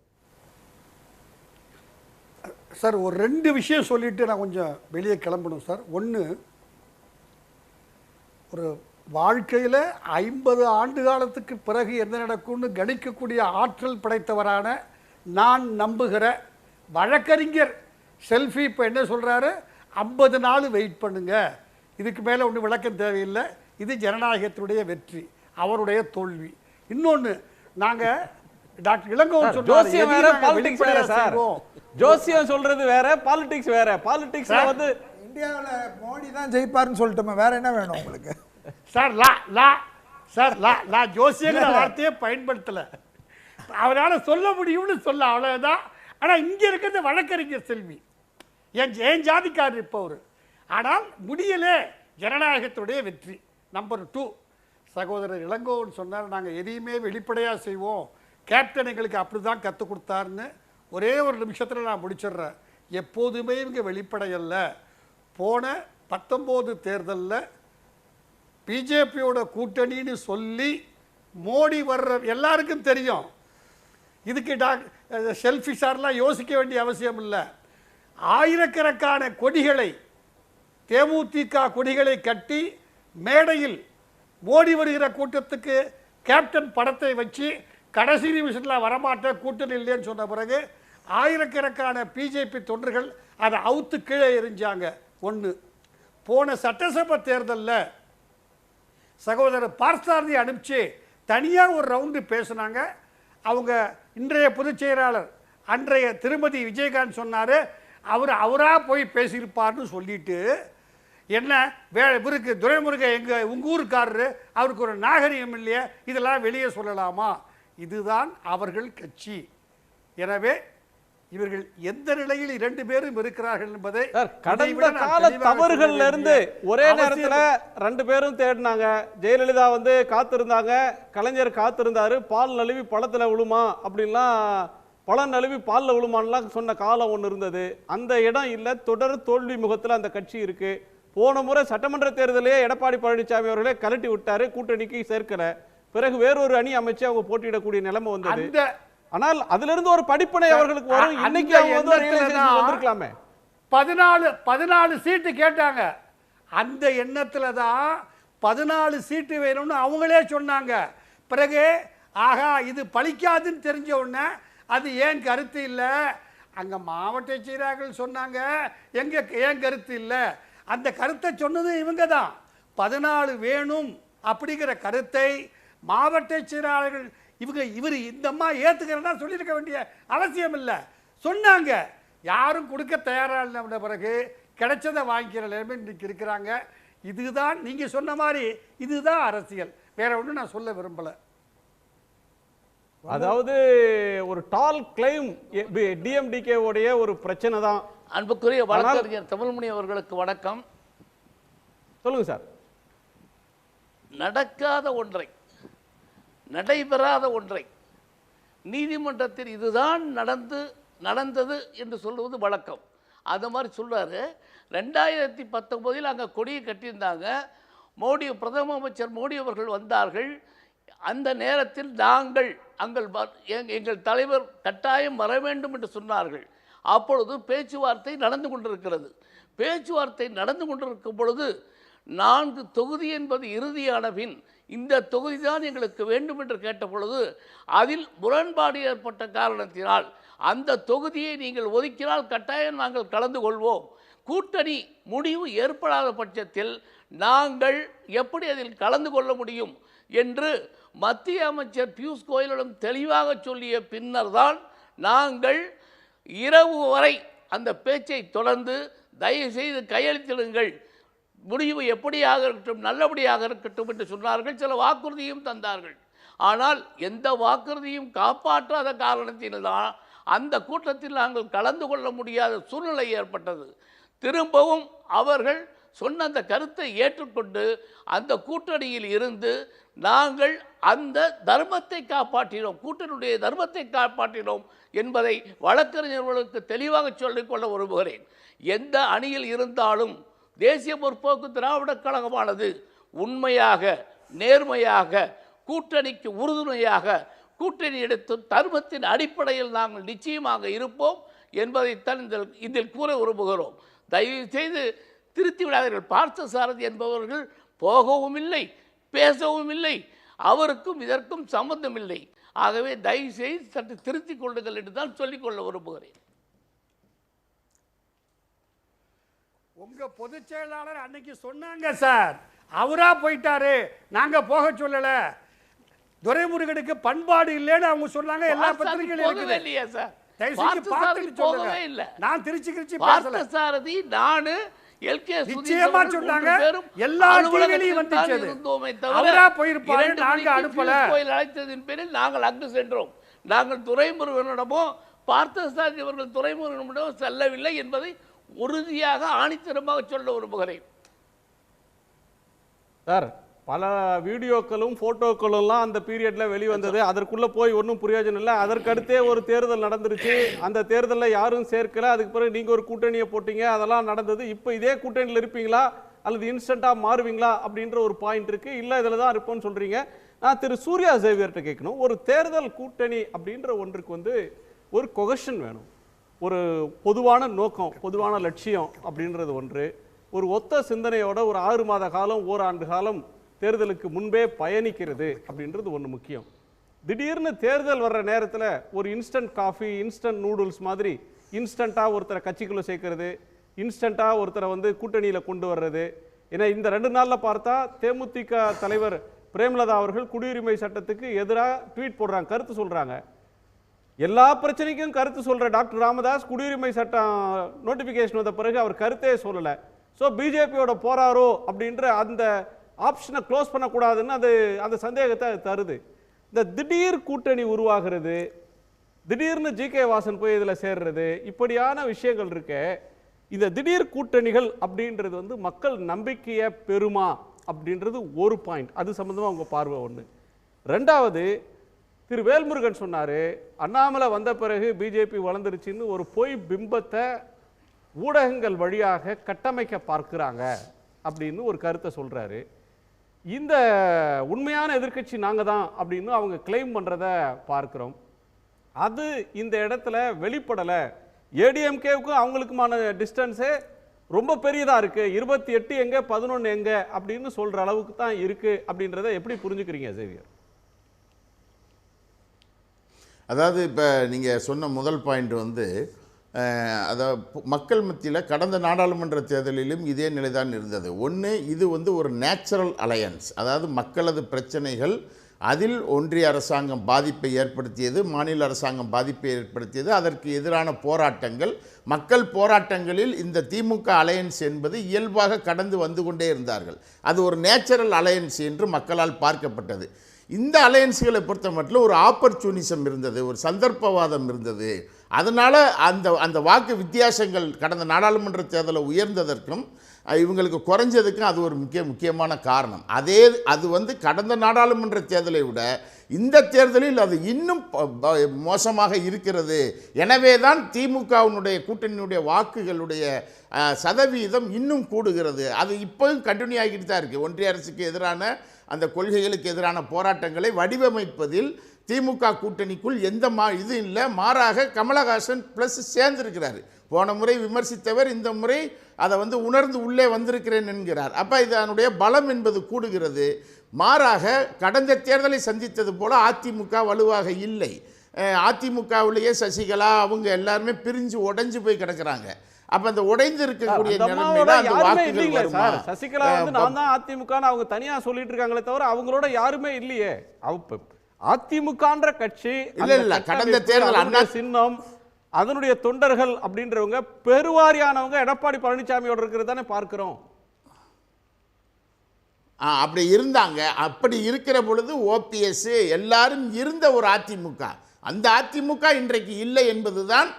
சார் ஒரு 2 விஷயம் சொல்லிட்டு நான் கொஞ்சம் வெளியே கிளம்பணும் சார். ஒன்று, ஒரு வாழ்க்கையில் 50 ஆண்டு காலத்துக்கு பிறகு என்ன நடக்கும்னு கணிக்கக்கூடிய ஆற்றல் படைத்தவரான நான் நம்புகிற வழக்கறிஞர் செல்ஃபி இப்போ என்ன சொல்கிறாரு, 50 நாள் வெயிட் பண்ணுங்க, இதுக்கு மேலே ஒன்றும் விளக்கம் தேவையில்லை, இது ஜனநாயகத்தினுடைய வெற்றி, அவருடைய தோல்வி. இன்னொன்று, நாங்கள் டாக்டர் இளங்கோவன் ஜோசியம் வேற, பாலிடிக்ஸ் வேற சார். ஜோசியம் சொல்றது வேற, பாலிடிக்ஸ் வேற. பாலிடிக்ஸ் வந்து இந்தியாவில் மோடி தான் ஜெயிப்பார்னு சொல்லிட்டோமே, வேற என்ன வேணும் உங்களுக்கு? சார் நான் ஜோசியங்கிற வார்த்தையை பயன்படுத்தலை, அவரால் சொல்ல முடியும்னு சொல்ல, அவ்வளோதான். ஆனால் இங்கே இருக்கிறது வழக்கறிஞர் செல்வி, என் ஜாதிக்காரர் இருப்பவர். ஆனால் முடியலே, ஜனநாயகத்துடைய வெற்றி. நம்பர் 2, சகோதரர் இளங்கோவன் சொன்னார், நாங்கள் எதையுமே வெளிப்படையாக செய்வோம், கேப்டன் எங்களுக்கு அப்படி தான் கற்றுக் கொடுத்தாருன்னு. ஒரே ஒரு நிமிஷத்தில் நான் முடிச்சிடுறேன். எப்போதுமே இவங்க வெளிப்படையல்ல. போன 19 தேர்தலில் பிஜேபியோட கூட்டணின்னு சொல்லி மோடி வர்ற எல்லாருக்கும் தெரியும். இதுக்கு செல்ஃபிஷார்லாம் யோசிக்க வேண்டிய அவசியம் இல்லை. ஆயிரக்கணக்கான கொடிகளை, தேமுதிக கொடிகளை கட்டி மேடையில் மோடி வருகிற கூட்டத்துக்கு கேப்டன் படத்தை வச்சு கடைசி நிமிஷத்தில் வரமாட்டேன் கூட்டணி இல்லைன்னு சொன்ன பிறகு ஆயிரக்கணக்கான பிஜேபி தொண்டர்கள் அதை அவுத்து கீழே எறிஞ்சாங்க. ஒன்று. போன சட்டசபை தேர்தலில் சகோதரர் பார்த்தார்தி அனுப்பிச்சு தனியாக ஒரு ரவுண்டு பேசுனாங்க. அவங்க இன்றைய பொதுச் செயலாளர் அன்றைய திருமதி விஜயகாந்த் சொன்னார், அவராக போய் பேசியிருப்பார்னு சொல்லிட்டு, என்ன இவருக்கு துரைமுருகன் உங்கள் ஊருக்காரரு, அவருக்கு ஒரு நாகரிகம் இல்லையே, இதெல்லாம் வெளியே சொல்லலாமா? இதுதான் அவர்கள் கட்சி. எனவே இவர்கள் எந்த நிலையில் 2 பேரும் இருக்கிறார்கள் என்பதை கடந்த கால தவறுகள்ல இருந்து ஒரே நேரத்தில் 2 பேரும் தேடினாங்க. ஜெயலலிதா வந்து காத்திருந்தாங்க, கலைஞர் காத்திருந்தாரு, பால் நழுவி பழத்துல விழுமா அப்படின்லாம், பழம் நழுவி பாலில் விழுமான்லாம் சொன்ன காலம் ஒன்று இருந்தது. அந்த இடம் இல்லை, தொடர் தோல்வி முகத்தில் அந்த கட்சி இருக்கு. போன முறை சட்டமன்ற தேர்தலே எடப்பாடி பழனிசாமி அவர்களே கலட்டி விட்டாரு, கூட்டணிக்கு சேர்க்கல. பிறகு வேறொரு அணி அமைச்சு அவங்க போட்டியிடக்கூடிய நிலைமை வந்தது. ஆனால் அதுல இருந்து ஒரு படிப்பினை அவர்களுக்கு வரும். இன்னைக்கு அவங்க வந்து ரியலைசேஷன் வந்திருக்கலாமே. 14 சீட்டு கேட்டாங்க. அந்த எண்ணத்துல தான் 14 சீட்டு வேணும்னு அவங்களே சொன்னாங்க. பிறகு ஆகா இது பலிக்காதுன்னு தெரிஞ்ச உடனே அது ஏன் கருத்து இல்லை, அங்க மாவட்ட செயலாளர்கள் சொன்னாங்க ஏன் கருத்து இல்லை, அந்த கருத்தை சொன்னது இவங்க தான். 14 வேணும் அப்படிங்கிற கருத்தை மாவட்ட செயலாளர்கள் இவர் இந்த அம்மா ஏற்றுக்கிறதா சொல்லியிருக்க வேண்டிய அவசியம் இல்லை. சொன்னாங்க, யாரும் கொடுக்க தயாரான பிறகு கிடைச்சதை வாங்கிக்கிற நிலைமை இன்றைக்கு இருக்கிறாங்க. இதுதான் நீங்கள் சொன்ன மாதிரி, இதுதான் அரசியல், வேற ஒன்றும் நான் சொல்ல விரும்பலை. அதாவது ஒரு டால் கிளைம் டிஎம்டிகே உடைய ஒரு பிரச்சனை தான். அன்புக்குரிய வழக்கறிஞர் தமிழ்மணி அவர்களுக்கு வணக்கம். சொல்லுங்க சார். நடக்காத ஒன்றை, நடைபெறாத ஒன்றை நீதிமன்றத்தில் இதுதான் நடந்தது என்று சொல்லுவது வழக்கம். அந்த மாதிரி சொல்கிறாரு. 2019 அங்கே கொடியை கட்டியிருந்தாங்க. பிரதம அமைச்சர் மோடி அவர்கள் வந்தார்கள். அந்த நேரத்தில் நாங்கள் எங்கள் தலைவர் கட்டாயம் வர வேண்டும் என்று சொன்னார்கள். அப்பொழுது பேச்சுவார்த்தை நடந்து கொண்டிருக்கிறது. பேச்சுவார்த்தை நடந்து கொண்டிருக்கும் பொழுது 4 தொகுதி என்பது இறுதியான பின் இந்த தொகுதி தான் எங்களுக்கு வேண்டும் என்று கேட்ட பொழுது அதில் முரண்பாடு ஏற்பட்ட காரணத்தினால் அந்த தொகுதியை நீங்கள் ஒதுக்கினால் கட்டாயம் நாங்கள் கலந்து கொள்வோம், கூட்டணி முடிவு ஏற்படாத பட்சத்தில் நாங்கள் எப்படி அதில் கலந்து கொள்ள முடியும் என்று மத்திய அமைச்சர் பியூஷ் கோயலிடம் தெளிவாக சொல்லிய பின்னர் தான் நாங்கள் இரவு வரை அந்த பேச்சை தொடர்ந்து தயவுசெய்து கையெழுத்திடுங்கள், முடிவு எப்படியாக இருக்கட்டும், நல்லபடியாக இருக்கட்டும் என்று சொன்னார்கள். சில வாக்குறுதியும் தந்தார்கள். ஆனால் எந்த வாக்குறுதியும் காப்பாற்றாத காரணத்தில்தான் அந்த கூட்டத்தில் நாங்கள் கலந்து கொள்ள முடியாத சூழ்நிலை ஏற்பட்டது. திரும்பவும் அவர்கள் சொன்ன அந்த கருத்தை ஏற்றுக்கொண்டு அந்த கூட்டணியில் இருந்து நாங்கள் அந்த தர்மத்தை காப்பாற்றினோம், கூட்டணியுடைய தர்மத்தை காப்பாற்றினோம் என்பதை வழக்கறிஞர்களுக்கு தெளிவாக சொல்லிக்கொள்ள விரும்புகிறேன். எந்த அணியில் இருந்தாலும் தேசிய முற்போக்கு திராவிடக் கழகமானது உண்மையாக நேர்மையாக கூட்டணிக்கு உறுதுணையாக கூட்டணி எடுத்தும் தர்மத்தின் அடிப்படையில் நாங்கள் நிச்சயமாக இருப்போம் என்பதைத்தான் இதில் கூற விரும்புகிறோம். தயவு செய்து திருத்தி விடாதீர்கள். பார்த்தசாரதி என்பவர்கள் போகவும் இல்லை, பேசவும் இல்லை, அவருக்கும் இதற்கும் சம்பந்தம் இல்லை. ஆகவே தயவு செய்து சற்று திருத்திக் கொள்ளுங்கள் என்று தான் சொல்லிக்கொள்ள விரும்புகிறேன். உங்க பொதுச் செயலாளர் அன்னைக்கு சொன்னாங்க சார், அவரா போயிட்டாரு, நாங்க போக சொல்லல. துரைமுருகனுக்கு பண்பாடு இல்லைன்னு அவங்க சொன்னாங்க. எல்லா பத்திரிகையிலும் இருக்குது. இல்லையா சார்? போகவே இல்ல. நான் திருச்சி பேசல. சாரதி நானு எல்கே நிச்சயமா சொன்னாங்க. எல்லா டிவிலையும் வந்துச்சு. அவரா போயிருப்பாரு, நாங்க அனுப்பல. கோயில் அழைத்ததின் பேரில் நாங்கள் அங்கு சென்றோம். நாங்கள் துரைமுருகனிடமோ பார்த்தசாரதி அவர்கள் துரைமுருகனிடமோ செல்லவில்லை என்பதை உறுதியாக ஆணித்தரமாக சொல்ல விரும்புகிறேன். சார், பல வீடியோக்களும் ஃபோட்டோக்களும்லாம் அந்த பீரியடில் வெளிவந்தது. அதற்குள்ளே போய் ஒன்றும் பிரயோஜனம் இல்லை. அதற்கடுத்தே ஒரு தேர்தல் நடந்துருச்சு. அந்த தேர்தலில் யாரும் சேர்க்கல. அதுக்கு பிறகு நீங்கள் ஒரு கூட்டணியை போட்டீங்க, அதெல்லாம் நடந்தது. இப்போ இதே கூட்டணியில் இருப்பீங்களா அல்லது இன்ஸ்டண்ட்டாக மாறுவீங்களா அப்படின்ற ஒரு பாயிண்ட் இருக்குது. இல்லை இதில் தான் இருப்போம்னு சொல்கிறீங்க. நான் திரு சூர்யா சேவியர்கிட்ட கேட்கணும், ஒரு தேர்தல் கூட்டணி அப்படின்ற ஒன்றுக்கு ஒரு கொகஷன் வேணும், ஒரு பொதுவான நோக்கம், பொதுவான லட்சியம் அப்படின்றது ஒன்று. ஒரு ஒத்த சிந்தனையோட ஒரு 6 மாத காலம், ஓராண்டு காலம் தேர்தலுக்கு முன்பே பயணிக்கிறது அப்படின்றது ஒன்று முக்கியம். திடீர்னு தேர்தல் வர்ற நேரத்தில் ஒரு இன்ஸ்டன்ட் காஃபி, இன்ஸ்டன்ட் நூடுல்ஸ் மாதிரி இன்ஸ்டண்ட்டாக ஒருத்தரை கட்சிக்குள்ளே சேர்க்கறது, இன்ஸ்டண்ட்டாக ஒருத்தரை கூட்டணியில் கொண்டு வர்றது. ஏன்னா இந்த 2 நாளில் பார்த்தா தேமுதிக தலைவர் பிரேமலதா அவர்கள் குடியுரிமை சட்டத்துக்கு எதிராக ட்வீட் போடுறாங்க, கருத்து சொல்கிறாங்க. எல்லா பிரச்சனைக்கும் கருத்து சொல்கிற டாக்டர் ராமதாஸ் குடியுரிமை சட்டம் நோட்டிஃபிகேஷன் வந்த பிறகு அவர் கருத்தே சொல்லலை. ஸோ பிஜேபியோட போறாரோ அப்படின்ற அந்த ஆப்ஷனை க்ளோஸ் பண்ணக்கூடாதுன்னு அந்த சந்தேகத்தை தருது. இந்த திடீர் கூட்டணி உருவாகிறது, திடீர்னு ஜி.கே. வாசன் போய் இதில் சேர்றது, இப்படியான விஷயங்கள் இருக்கு. இந்த திடீர் கூட்டணிகள் அப்படின்றது மக்கள் நம்பிக்கையை பெறுமா அப்படின்றது ஒரு பாயிண்ட். அது சம்பந்தமாக உங்கள் பார்வை ஒன்று. ரெண்டாவது, திரு வேல்முருகன் சொன்னார், அண்ணாமலை வந்த பிறகு பிஜேபி வளர்ந்துருச்சுன்னு ஒரு பொய் பிம்பத்தை ஊடகங்கள் வழியாக கட்டமைக்க பார்க்குறாங்க அப்படின்னு ஒரு கருத்தை சொல்கிறாரு. இந்த உண்மையான எதிர்க்கட்சி நாங்கள் தான் அப்படின்னு அவங்க கிளைம் பண்ணுறத பார்க்குறோம். அது இந்த இடத்துல வெளிப்படலை. ஏடிஎம்கேவுக்கும் அவங்களுக்குமான டிஸ்டன்ஸே ரொம்ப பெரியதாக இருக்குது. 28 எங்கே 11 எங்கே அப்படின்னு சொல்கிற அளவுக்கு தான் இருக்குது அப்படின்றத எப்படி புரிஞ்சுக்கிறீங்க சேவியர்? அதாவது இப்போ நீங்கள் சொன்ன முதல் பாயிண்ட் அதாவது மக்கள் மத்தியில் கடந்த நாடாளுமன்ற தேர்தலிலும் இதே நிலைதான் இருந்தது. ஒன்று, இது ஒரு நேச்சுரல் அலையன்ஸ், அதாவது மக்களது பிரச்சனைகள், அதில் ஒன்றிய அரசாங்கம் பாதிப்பை ஏற்படுத்தியது, மாநில அரசாங்கம் பாதிப்பை ஏற்படுத்தியது, அதற்கு எதிரான போராட்டங்கள், மக்கள் போராட்டங்களில் இந்த திமுக அலையன்ஸ் என்பது இயல்பாக கடந்து வந்து கொண்டே இருந்தார்கள். அது ஒரு நேச்சுரல் அலையன்ஸ் என்று மக்களால் பார்க்கப்பட்டது. இந்த அலையன்ஸ்களை பொறுத்த மட்டும் ஒரு ஆப்பர்ச்சுனிசம் இருந்தது, ஒரு சந்தர்ப்பவாதம் இருந்தது. அதனால் அந்த வாக்கு வித்தியாசங்கள் கடந்த நாடாளுமன்ற தேர்தலில் உயர்ந்ததற்கும் இவங்களுக்கு குறைஞ்சதுக்கும் அது ஒரு முக்கியமான காரணம். அது கடந்த நாடாளுமன்ற தேர்தலை விட இந்த தேர்தலில் அது இன்னும் மோசமாக இருக்கிறது. எனவே தான் திமுகவினுடைய கூட்டணியினுடைய வாக்குகளுடைய சதவீதம் இன்னும் கூடுகிறது. அது இப்போவும் கண்டினியூ ஆகிட்டு தான் இருக்குது. ஒன்றிய அரசுக்கு எதிரான அந்த கொள்கைகளுக்கு எதிரான போராட்டங்களை வடிவமைப்பதில் திமுக கூட்டணிக்குள் எந்த இது இல்லை. மாறாக கமலஹாசன் ப்ளஸ் சேர்ந்திருக்கிறாரு. போன முறை விமர்சித்தவர் இந்த முறை அதை உணர்ந்து உள்ளே வந்திருக்கிறேன் என்கிறார். அப்போ இதனுடைய பலம் என்பது கூடுகிறது. மாறாக கடந்த தேர்தலை சந்தித்தது போல அதிமுக வலுவாக இல்லை. அதிமுகவிலேயே சசிகலா அவங்க எல்லாருமே பிரிஞ்சு உடைஞ்சு போய் கிடக்குறாங்க. அப்ப அந்த உடைந்து இருக்கக்கூடிய நிலைமையில அந்த வாக்குகள் வருமா? சசிகலா நான் தான் அதிமுகன்னு அவங்க தனியா சொல்லிட்டு இருக்காங்களே தவிர அவங்களோட யாருமே இல்லையே. அதிமுகன்ற கட்சி இல்ல கடந்த தேர்தல் அண்ணா சின்னம் அதனுடைய தொண்டர்கள் அப்படின்றவங்க பெருவாரியானவங்க எடப்பாடி பழனிசாமியோட இருக்கிறது தானே பார்க்கிறோம். அப்படி இருந்தாங்க. அப்படி இருக்கிற பொழுது ஓபிஎஸ் எல்லாரும் இருந்த ஒரு அதிமுக, அந்த அதிமுக இன்றைக்கு இல்லை என்பதுதான்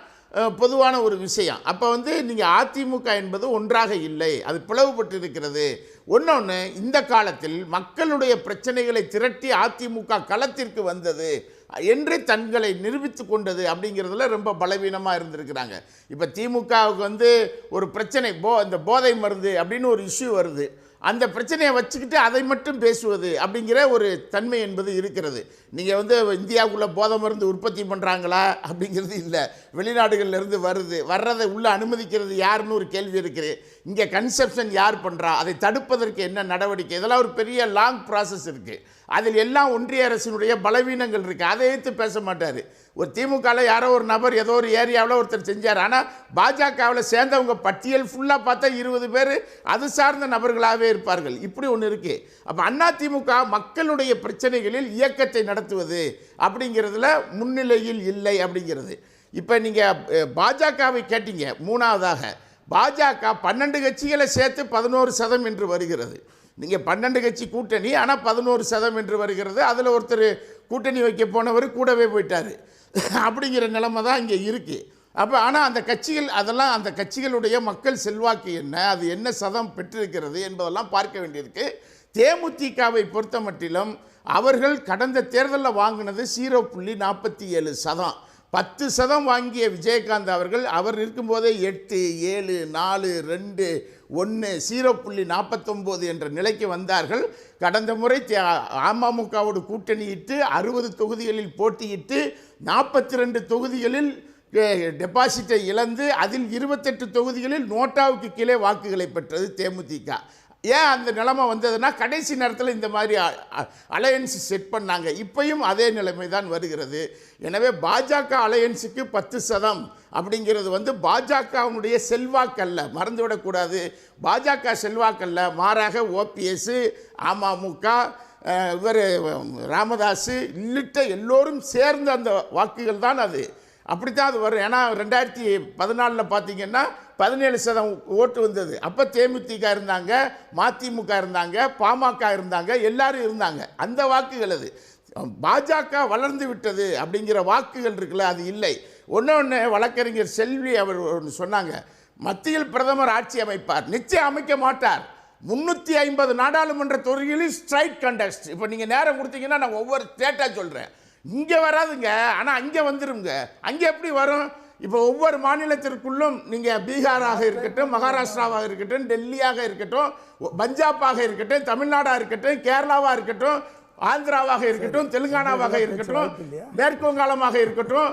பொதுவான ஒரு விஷயம். அப்போ நீங்கள் அதிமுக என்பது ஒன்றாக இல்லை, அது பிளவுபட்டு இருக்கிறது. ஒன்னொன்று, இந்த காலத்தில் மக்களுடைய பிரச்சனைகளை திரட்டி அதிமுக களத்திற்கு வந்தது என்று தங்களை நிரூபித்து கொண்டது அப்படிங்கிறதுல ரொம்ப பலவீனமாக இருந்திருக்கிறாங்க. இப்போ திமுகவுக்கு ஒரு பிரச்சனை இந்த போதை மருந்து அப்படின்னு ஒரு இஷ்யூ வருது. அந்த பிரச்சனையை வச்சுக்கிட்டு அதை மட்டும் பேசுவது அப்படிங்கிற ஒரு தன்மை என்பது இருக்கிறது. நீங்கள் இந்தியாவுக்குள்ளே போதை மருந்து உற்பத்தி பண்ணுறாங்களா அப்படிங்கிறது இல்லை, வெளிநாடுகள்லேருந்து வர்றதை உள்ளே அனுமதிக்கிறது யாருன்னு ஒரு கேள்வி இருக்குது. இங்கே கன்செப்ஷன் யார் பண்ணுறா, அதை தடுப்பதற்கு என்ன நடவடிக்கை, இதெல்லாம் ஒரு பெரிய லாங் ப்ராசஸ் இருக்குது. அதில் எல்லாம் ஒன்றிய அரசினுடைய பலவீனங்கள் இருக்குது. அதை எடுத்து பேச மாட்டார். ஒரு திமுகவில் யாரோ ஒரு நபர் ஏதோ ஒரு ஏரியாவில் ஒருத்தர் செஞ்சார். ஆனால் பாஜகவில் சேர்ந்தவங்க பட்டியல் ஃபுல்லாக பார்த்தா 20 பேர் அது சார்ந்த நபர்களாகவே இருப்பார்கள். இப்படி ஒன்று இருக்குது. அப்போ அதிமுக மக்களுடைய பிரச்சனைகளில் இயக்கத்தை நடத்துவது அப்படிங்கிறதுல முன்னிலையில் இல்லை அப்படிங்கிறது. இப்போ நீங்கள் பாஜகவை கேட்டீங்க. மூணாவதாக பாஜக 12 கட்சிகளை சேர்த்து 11% என்று வருகிறது. நீங்கள் 12 கட்சி கூட்டணி, ஆனால் 11% என்று வருகிறது. அதில் ஒருத்தர் கூட்டணி வைக்க போனவர் கூடவே போயிட்டார். அப்படிங்கிற நிலைமை தான் இங்கே இருக்குது. அப்போ ஆனால் அந்த கட்சிகள் அதெல்லாம் அந்த கட்சிகளுடைய மக்கள் செல்வாக்கு என்ன, அது என்ன சதம் பெற்றிருக்கிறது என்பதெல்லாம் பார்க்க வேண்டியிருக்கு. தேமுதிகவை பொறுத்த மட்டிலும் அவர்கள் கடந்த தேர்தலில் வாங்கினது 0.47%. 10% வாங்கிய விஜயகாந்த் அவர் இருக்கும்போதே 8, 7, 4, 2, 1, 0.49 என்ற நிலைக்கு வந்தார்கள். கடந்த முறை அமமுகவோடு கூட்டணியிட்டு 60 தொகுதிகளில் போட்டியிட்டு 42 தொகுதிகளில் டெபாசிட்டை இழந்து அதில் 28 தொகுதிகளில் நோட்டாவுக்கு கீழே வாக்குகளை பெற்றது தேமுதிக. ஏன் அந்த நிலைமை வந்ததுன்னா கடைசி நேரத்தில் இந்த மாதிரி அலையன்ஸ் செட் பண்ணாங்க. இப்பையும் அதே நிலைமை தான் வருகிறது. எனவே பாஜக அலையன்ஸுக்கு 10% அப்படிங்கிறது பாஜகவுடைய செல்வாக்கல்ல, மறந்துவிடக்கூடாது. பாஜக செல்வாக்கல்ல, மாறாக ஓபிஎஸ், அமமுக, இவர் ராமதாஸ் உள்ளிட்ட எல்லோரும் சேர்ந்த அந்த வாக்குகள் தான் அது. அப்படித்தான் அது வரும். ஏன்னா 2014 பார்த்தீங்கன்னா 17% ஓட்டு வந்தது. அப்போ தேமுதிக இருந்தாங்க, மதிமுக இருந்தாங்க, பாமக இருந்தாங்க, எல்லாரும் இருந்தாங்க. அந்த வாக்குகள் அது. பாஜக வளர்ந்து விட்டது அப்படிங்கிற வாக்குகள் இருக்குல்ல, அது இல்லை. ஒன்று வழக்கறிஞர் செல்வி அவர் சொன்னாங்க, மத்தியில் பிரதமர் ஆட்சி அமைப்பார். நிச்சயம் அமைக்க மாட்டார். 350 நாடாளுமன்ற தொகுதிகளில் ஸ்ட்ரைட் கண்டெஸ்ட். இப்போ நீங்கள் நேரம் கொடுத்தீங்கன்னா நான் ஒவ்வொரு ஸ்டேட்டாக சொல்கிறேன். இங்கே வராதுங்க, ஆனால் அங்கே வந்துருங்க. அங்கே எப்படி வரும்? இப்போ ஒவ்வொரு மாநிலத்திற்குள்ளும் நீங்கள் பீகாராக இருக்கட்டும், மகாராஷ்டிராவாக இருக்கட்டும், டெல்லியாக இருக்கட்டும், பஞ்சாபாக இருக்கட்டும், தமிழ்நாடாக இருக்கட்டும், கேரளாவாக இருக்கட்டும், ஆந்திராவாக இருக்கட்டும், தெலுங்கானாவாக இருக்கட்டும், மேற்கு வங்காளமாக இருக்கட்டும்,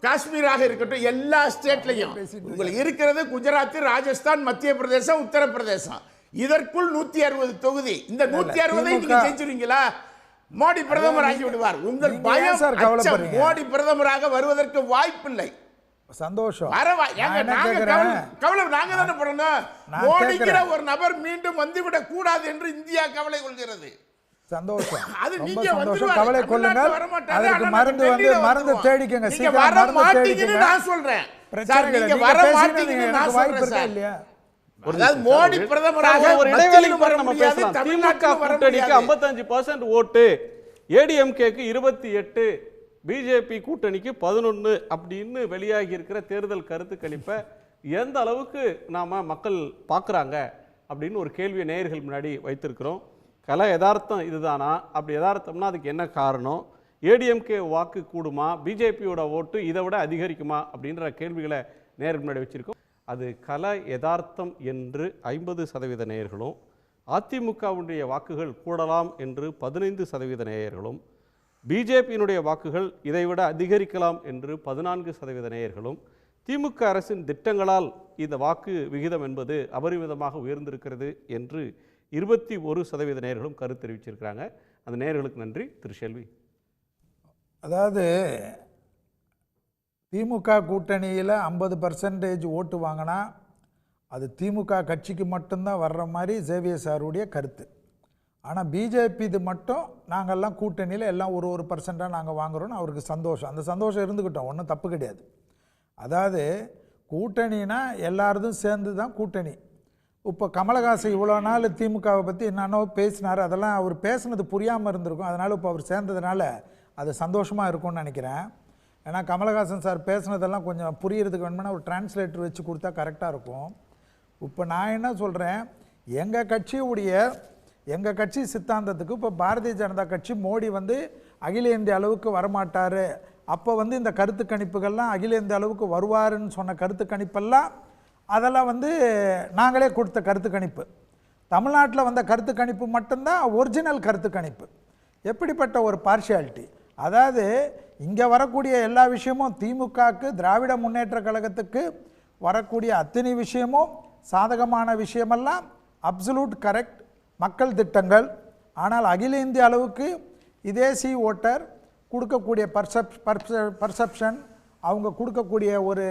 காஷ்மீராக இருக்கட்டும், எல்லா ஸ்டேட்லையும் உங்களுக்கு இருக்கிறது குஜராத், ராஜஸ்தான், மத்திய பிரதேசம், உத்தரப்பிரதேசம். இதற்குள் 160 தொகுதி. இந்த 160 நீங்க ஜெயிச்சிருவீங்களா? மோடி பிரதமர் ஆகி விடுவார். உங்கள் பயம் மோடி பிரதமராக வருவதற்கு வாய்ப்பில்லை. சந்தோஷம். நாங்க தானே படணும். மோடிங்கிற ஒரு நபர் மீண்டும் வந்துவிடக் கூடாது என்று இந்தியா கவலை கொள்கிறது. சந்தோஷம். அது ரொம்ப நீங்க சந்தோஷம். கவலை கொள்ளுங்கள். அதுக்கு மருந்து தேடிக்கங்க. சீக்கிரம் மருந்து தேடிக்கங்க. நான் சொல்றேன். நீங்க வர மாட்டீங்கன்னு நான் சொல்றேன் இல்லையா? மோடி பிரதமராக ஒரு இடைவேளைக்கு பிறகு நம்ம பேசலாம். திமுக கூட்டணிக்கு 55% ஓட்டு, ஏடிஎம்கேக்கு 28, பிஜேபி கூட்டணிக்கு 11 அப்படின்னு வெளியாகி இருக்கிற தேர்தல் கருத்து கணிப்பை எந்த அளவுக்கு நாம் மக்கள் பார்க்குறாங்க அப்படின்னு ஒரு கேள்வியை நேயர்கள் முன்னாடி வைத்திருக்கிறோம். கலை யதார்த்தம் இதுதானா? அப்படி யதார்த்தம்னா அதுக்கு என்ன காரணம்? ஏடிஎம்கே வாக்கு கூடுமா? பிஜேபியோட ஓட்டு இதை விட அதிகரிக்குமா? அப்படின்ற கேள்விகளை நேயர்கள் முன்னாடி வச்சுருக்கோம். அது கலை யதார்த்தம் என்று 50% நேயர்களும், அதிமுகவுடைய வாக்குகள் கூடலாம் என்று 15% நேயர்களும், பிஜேபியினுடைய வாக்குகள் இதைவிட அதிகரிக்கலாம் என்று 14% நேயர்களும், திமுக அரசின் திட்டங்களால் இந்த வாக்கு விகிதம் என்பது அபரிமிதமாக உயர்ந்திருக்கிறது என்று 21% நேயர்களும் கருத்து தெரிவிச்சிருக்கிறாங்க. அந்த நேயர்களுக்கு நன்றி. திரு செல்வி. அதாவது திமுக கூட்டணியில் 50% ஓட்டு வாங்கினா அது திமுக கட்சிக்கு மட்டும்தான் வர்ற மாதிரி சேவியர் சாருடைய கருத்து. ஆனால் பிஜேபி இது மட்டும் நாங்கள்லாம் கூட்டணியில் எல்லாம் ஒரு பர்சண்ட்டாக நாங்கள் வாங்குகிறோன்னு அவருக்கு சந்தோஷம். அந்த சந்தோஷம் இருந்துக்கிட்டோம், ஒன்றும் தப்பு கிடையாது. அதாவது கூட்டணினா எல்லாரதும் சேர்ந்து தான் கூட்டணி. இப்போ கமலஹாசன் இவ்வளோ நாள் திமுகவை பற்றி என்னென்னோ பேசினார், அதெல்லாம் அவர் பேசுனது புரியாமல் இருந்திருக்கும். அதனால் இப்போ அவர் சேர்ந்ததுனால அது சந்தோஷமாக இருக்கும்னு நினைக்கிறேன். ஏன்னா கமலஹாசன் சார் பேசுனதெல்லாம் கொஞ்சம் புரியறதுக்கு வேணும்னா ஒரு டிரான்ஸ்லேட்டர் வச்சு கொடுத்தா கரெக்டாக இருக்கும். இப்போ நான் என்ன சொல்கிறேன், எங்கள் கட்சி சித்தாந்தத்துக்கு இப்போ பாரதிய ஜனதா கட்சி மோடி அகில இந்திய அளவுக்கு வரமாட்டார், அப்போ இந்த கருத்து கணிப்புகள்லாம் அகில இந்திய அளவுக்கு வருவாருன்னு சொன்ன கருத்து கணிப்பெல்லாம் அதெல்லாம் நாங்களே கொடுத்த கருத்து கணிப்பு. தமிழ்நாட்டில் வந்த கருத்து கணிப்பு மட்டும்தான் ஒரிஜினல் கருத்து கணிப்பு. எப்படிப்பட்ட ஒரு பார்ஷியாலிட்டி! அதாவது இங்கே வரக்கூடிய எல்லா விஷயமும் திமுகவுக்கு, திராவிட முன்னேற்ற கழகத்துக்கு வரக்கூடிய அத்தனை விஷயமும் சாதகமான விஷயமெல்லாம் அப்சல்யூட் கரெக்ட் மக்கள் திட்டங்கள். ஆனால் அகில இந்திய அளவுக்கு இதே ஓட்டர் கொடுக்கக்கூடிய பர்செப்ஷன், அவங்க கொடுக்கக்கூடிய ஒரு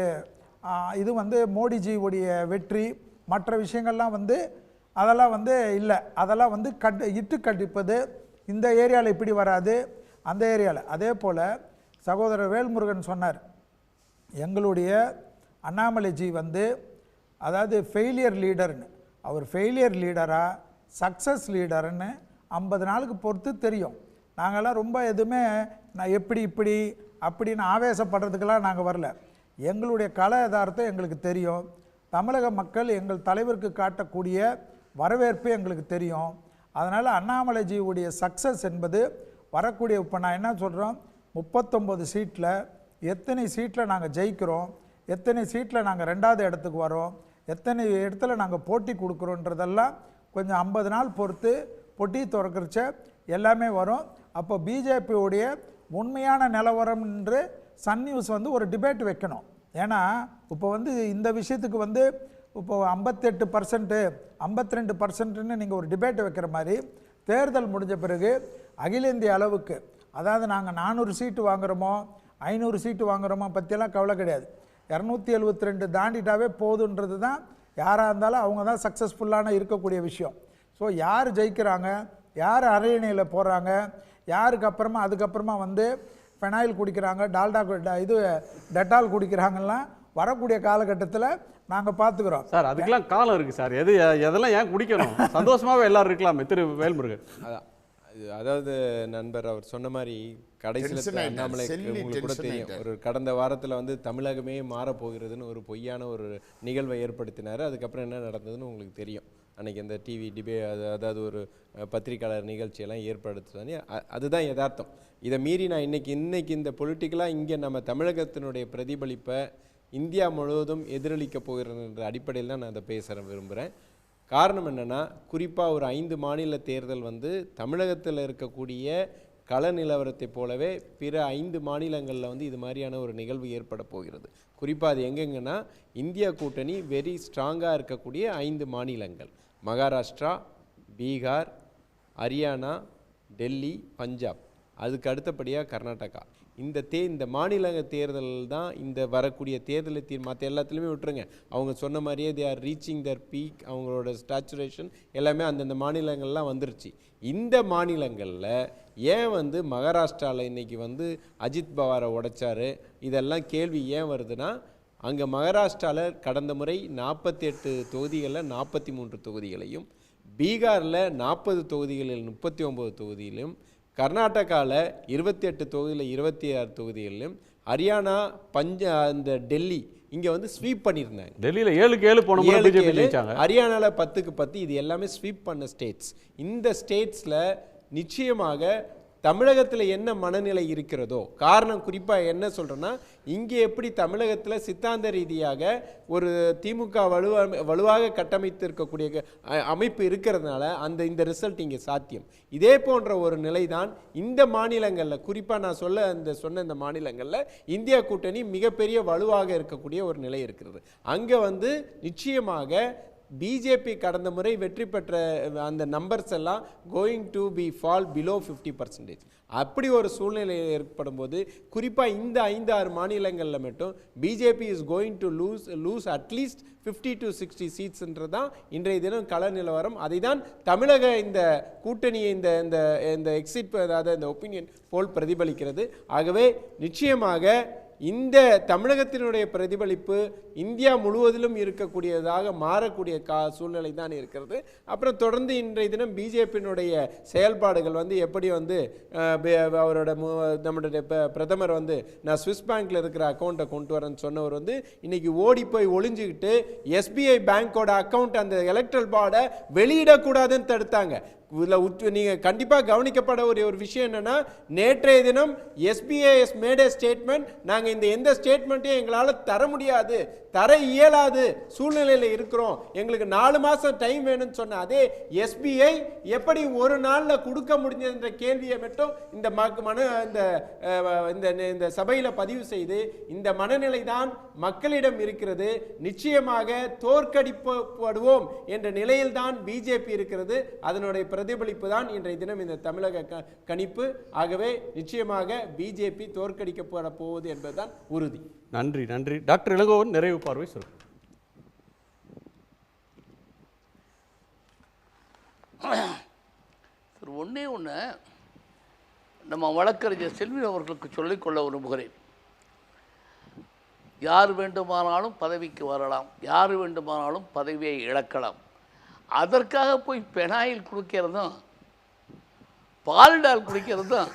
இது மோடிஜியுடைய வெற்றி, மற்ற விஷயங்கள்லாம் அதெல்லாம் இல்லை, அதெல்லாம் இட்டு கட்டிப்பது, இந்த ஏரியாவில் இப்படி வராது, அந்த ஏரியாவில். அதே போல் சகோதரர் வேல்முருகன் சொன்னார், எங்களுடைய அண்ணாமலைஜி அதாவது ஃபெயிலியர் லீடர்னு. அவர் ஃபெயிலியர் லீடரா சக்ஸஸ் லீடர்னு 50 நாளுக்கு பொறுத்து தெரியும். நாங்கள்லாம் ரொம்ப எதுவுமே நான் இப்படி அப்படின்னு ஆவேசப்படுறதுக்கெல்லாம் நாங்கள் வரல. எங்களுடைய கலை யதார்த்தம் எங்களுக்கு தெரியும். தமிழக மக்கள் எங்கள் தலைவருக்கு காட்டக்கூடிய வரவேற்பு எங்களுக்கு தெரியும். அதனால் அண்ணாமலைஜியுடைய சக்ஸஸ் என்பது வரக்கூடிய, இப்போ நான் என்ன சொல்கிறோம், 39 சீட்டில் எத்தனை சீட்டில் நாங்கள் ஜெயிக்கிறோம், எத்தனை சீட்டில் நாங்கள் 2வது இடத்துக்கு வரோம், எத்தனை இடத்துல நாங்கள் போட்டி கொடுக்குறோன்றதெல்லாம் கொஞ்சம் 50 நாள் பொறுத்து பொட்டி திறக்கிறச்ச எல்லாமே வரும். அப்போ பிஜேபியோடைய உண்மையான நிலவரம் என்று சன் நியூஸ் ஒரு டிபேட் வைக்கணும். ஏன்னா இப்போ இந்த விஷயத்துக்கு இப்போ 58% 52%ன்னு நீங்கள் ஒரு டிபேட் வைக்கிற மாதிரி தேர்தல் முடிஞ்ச பிறகு அகில இந்திய அளவுக்கு, அதாவது நாங்கள் 400 சீட்டு வாங்குகிறோமோ 500 சீட்டு வாங்குகிறோமோ பற்றியெல்லாம் கவலை கிடையாது. 272 தாண்டிட்டாவே போதுன்றது தான் யாராக இருந்தாலும் அவங்க தான் சக்ஸஸ்ஃபுல்லான இருக்கக்கூடிய விஷயம். ஸோ யார் ஜெயிக்கிறாங்க, யார் அரையணையில் போகிறாங்க, யாருக்கு அப்புறமா அதுக்கப்புறமா ஃபெனாயில் குடிக்கிறாங்க, டெட்டால் குடிக்கிறாங்கலாம் வரக்கூடிய காலகட்டத்தில் நாங்கள் பார்த்துக்கிறோம் சார். அதுக்கெல்லாம் காலம் இருக்குது சார். எதெல்லாம் ஏன் குடிக்கணும்? சந்தோஷமாகவே எல்லாரும் இருக்கலாமே. திரு வேல்முருகன். அதாவது நண்பர் அவர் சொன்ன மாதிரி கடைசியில் அண்ணாமலை உங்களுக்கு கூட தெரியும், ஒரு கடந்த வாரத்தில் தமிழகமே மாறப்போகிறதுன்னு ஒரு பொய்யான ஒரு நிகழ்வை ஏற்படுத்தினார். அதுக்கப்புறம் என்ன நடந்ததுன்னு உங்களுக்கு தெரியும். அன்றைக்கி அந்த டிவி அதாவது ஒரு பத்திரிக்கையாளர் நிகழ்ச்சியெல்லாம் ஏற்படுத்துதானே, அதுதான் யதார்த்தம். இதை மீறி நான் இன்னைக்கு இந்த பொலிட்டிக்கலாக இங்கே நம்ம தமிழகத்தினுடைய பிரதிபலிப்பை இந்தியா முழுவதும் எதிரொலிக்க போகிறன்ற அடிப்படையில் தான் நான் அதை பேச விரும்புகிறேன். காரணம் என்னென்னா, குறிப்பாக ஒரு 5 மாநில தேர்தல் தமிழகத்தில் இருக்கக்கூடிய கள நிலவரத்தை போலவே பிற 5 மாநிலங்களில் இது மாதிரியான ஒரு நிகழ்வு ஏற்பட போகிறது. குறிப்பாக அது எங்கெங்கன்னா, இந்தியா கூட்டணி வெரி ஸ்ட்ராங்காக இருக்கக்கூடிய 5 மாநிலங்கள்: மகாராஷ்டிரா, பீகார், ஹரியானா, டெல்லி, பஞ்சாப், அதுக்கு அடுத்தபடியாக கர்நாடகா. இந்த மாநில தேர்தல் தான் இந்த வரக்கூடிய தேர்தலை மற்ற எல்லாத்துலேயுமே விட்டுருங்க. அவங்க சொன்ன மாதிரியே they are reaching their peak, அவங்களோட ஸ்டாச்சுரேஷன் எல்லாமே அந்தந்த மாநிலங்கள்லாம் வந்துருச்சு. இந்த மாநிலங்களில் ஏன் மகாராஷ்டிராவில் இன்றைக்கி அஜித் பவாரை உடைச்சாரு, இதெல்லாம் கேள்வி ஏன் வருதுன்னா, அங்கே மகாராஷ்டிராவில் கடந்த முறை 48 தொகுதிகளில் 43 தொகுதிகளையும், பீகாரில் 40 தொகுதிகளில் 39 தொகுதியிலும், கர்நாடகாவில் 28 தொகுதியில் 26 தொகுதிகளிலும், ஹரியானா, இந்த டெல்லி இங்கே வந்து ஸ்வீப் பண்ணியிருந்தாங்க. டெல்லியில் 7க்கு 7 போன முறை பிஜேபி ஜெயிச்சாங்க. ஹரியானாவில் 10க்கு 10. இது எல்லாமே ஸ்வீப் பண்ண ஸ்டேட்ஸ். இந்த ஸ்டேட்ஸில் நிச்சயமாக தமிழகத்தில் என்ன மனநிலை இருக்கிறதோ, காரணம் குறிப்பாக என்ன சொல்கிறேன்னா, இங்கே எப்படி தமிழகத்தில் சித்தாந்த ரீதியாக ஒரு திமுக வலுவாக கட்டமைத்திருக்கக்கூடிய அமைப்பு இருக்கிறதுனால இந்த ரிசல்ட் இங்கே சாத்தியம். இதே போன்ற ஒரு நிலை தான் இந்த மாநிலங்களில், குறிப்பாக நான் சொன்ன இந்த மாநிலங்களில் இந்தியா கூட்டணி மிகப்பெரிய வலுவாக இருக்கக்கூடிய ஒரு நிலை இருக்கிறது. அங்கே வந்து நிச்சயமாக பிஜேபி கடந்த முறை வெற்றி பெற்ற அந்த நம்பர்ஸ் எல்லாம் going to be fall below 50%. அப்படி ஒரு சூழ்நிலை ஏற்படும் போது குறிப்பாக இந்த 5-6 மாநிலங்களில் மட்டும் BJP is going to lose at least 50 to 60 சீட்ஸ்ன்றதான் இன்றைய தினம் கள நிலவரம். அதை தான் தமிழக இந்த கூட்டணியை இந்த எக்ஸிட், அதாவது இந்த ஒப்பீனியன் போல் பிரதிபலிக்கிறது. ஆகவே நிச்சயமாக இந்த தமிழகத்தினுடைய பிரதிபலிப்பு இந்தியா முழுவதிலும் இருக்கக்கூடியதாக மாறக்கூடிய சூழ்நிலை தான் இருக்கிறது. அப்புறம் தொடர்ந்து இன்றைய தினம் பிஜேபியினுடைய செயல்பாடுகள் வந்து எப்படி வந்து அவரோட நம்மளுடைய பிரதமர் வந்து நான் ஸ்விஸ் பேங்க்ல இருக்கிற அக்கௌண்ட்டை கொண்டு வரேன்னு சொன்னவர் வந்து இன்னைக்கு ஓடி போய் ஒளிஞ்சுக்கிட்டு எஸ்பிஐ பேங்கோட அக்கௌண்ட் அந்த எலக்ட்ரல் பாடை வெளியிடக்கூடாதுன்னு தடுத்தாங்க. இதில் நீங்கள் கண்டிப்பாக கவனிக்கப்பட ஒரு விஷயம் என்னென்னா, நேற்றைய தினம் எஸ்பிஐ மேட் ஏ ஸ்டேட்மெண்ட், நாங்கள் இந்த எந்த ஸ்டேட்மெண்ட்டையும் எங்களால் தர முடியாது, தர இயலாது சூழ்நிலையில் இருக்கிறோம், எங்களுக்கு 4 மாதம் டைம் வேணும்னு சொன்ன அதே எஸ்பிஐ எப்படி ஒரு நாளில் கொடுக்க முடிஞ்சதுன்ற கேள்வியை மட்டும் இந்த சபையில் பதிவு செய்து, இந்த மனநிலை தான் மக்களிடம் இருக்கிறது. நிச்சயமாக தோற்கடிக்கப்படுவோம் என்ற நிலையில் தான் பிஜேபி இருக்கிறது. அதனுடைய பிரதிபலிப்பு தான் இன்றைய தினம் இந்த தமிழக கணிப்பு. ஆகவே நிச்சயமாக பிஜேபி தோற்கடிக்கப்பட போவது என்பதுதான் உறுதி. நன்றி. டாக்டர் இளங்கோவன் நிறைவு பார்வை சொல்லுங்கள். ஒன்றே ஒன்று நம்ம வழக்கறிஞர் செல்வி அவர்களுக்கு சொல்லிக்கொள்ள விரும்புகிறேன். யார் வேண்டுமானாலும் பதவிக்கு வரலாம், யார் வேண்டுமானாலும் பதவியை இழக்கலாம். அதற்காக போய் பெனாயில் குடிக்கிறதும் பால்டால் குடிக்கிறதும்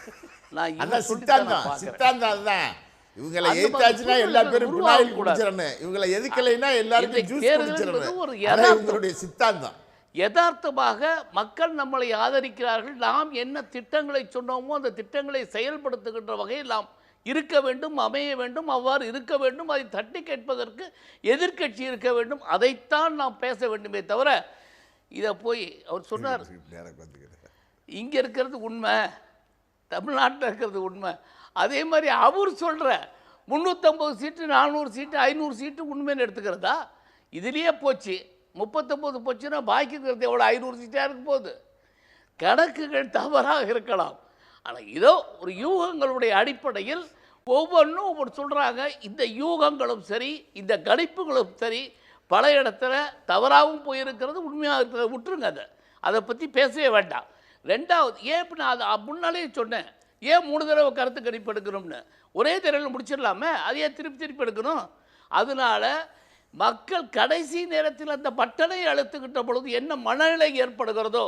நான் சித்தாந்தம் தான். இவங்களை எதிர்த்தாச்சுன்னா எல்லா பேரும் பெனாயில் குடிச்சிடணும், இவங்களை எதிர்க்கலைன்னா எல்லாருக்கும் ஜூஸ் குடிச்சிடணும். இவங்களுடைய சித்தாந்தம். யதார்த்தமாக மக்கள் நம்மளை ஆதரிக்கிறார்கள். நாம் என்ன திட்டங்களை சொன்னோமோ அந்த திட்டங்களை செயல்படுத்துகின்ற வகையில் நாம் இருக்க வேண்டும், அமைய வேண்டும். அவ்வாறு இருக்க வேண்டும். அதை தட்டி கேட்பதற்கு எதிர்க்கட்சி இருக்க வேண்டும். அதைத்தான் நாம் பேச வேண்டுமே தவிர இதை போய் அவர் சொன்னார் இங்கே இருக்கிறது உண்மை, தமிழ்நாட்டில் இருக்கிறது உண்மை. அதே மாதிரி அவர் சொல்கிற 350 சீட்டு 400 சீட்டு 500 சீட்டு உண்மைன்னு எடுத்துக்கிறதா? இதுலேயே போச்சு 39 போச்சுன்னா பாக்கி இருக்கிறது எவ்வளோ? 500 சீட்டாக இருக்க போகுது. கணக்குகள் தவறாக இருக்கலாம். ஆனால் இதோ ஒரு யூகங்களுடைய அடிப்படையில் ஒவ்வொன்றும் ஒவ்வொரு சொல்கிறாங்க. இந்த யூகங்களும் சரி, இந்த கணிப்புகளும் சரி, பல இடத்துல தவறாகவும் போயிருக்கிறது, உண்மையாக இருக்கிறத விட்டுருங்க. அதை பற்றி பேசவே வேண்டாம். ரெண்டாவது, ஏன் இப்போ நான் அதை முன்னாலே சொன்னேன், ஏன் 3 தடவை கருத்து கணிப்பு எடுக்கணும்னு? ஒரே தடவையில் முடிச்சிடலாமே, அதையே திருப்பி எடுக்கணும். அதனால மக்கள் கடைசி நேரத்தில் அந்த பட்டனை அழுத்துக்கிட்ட பொழுது என்ன மனநிலை ஏற்படுகிறதோ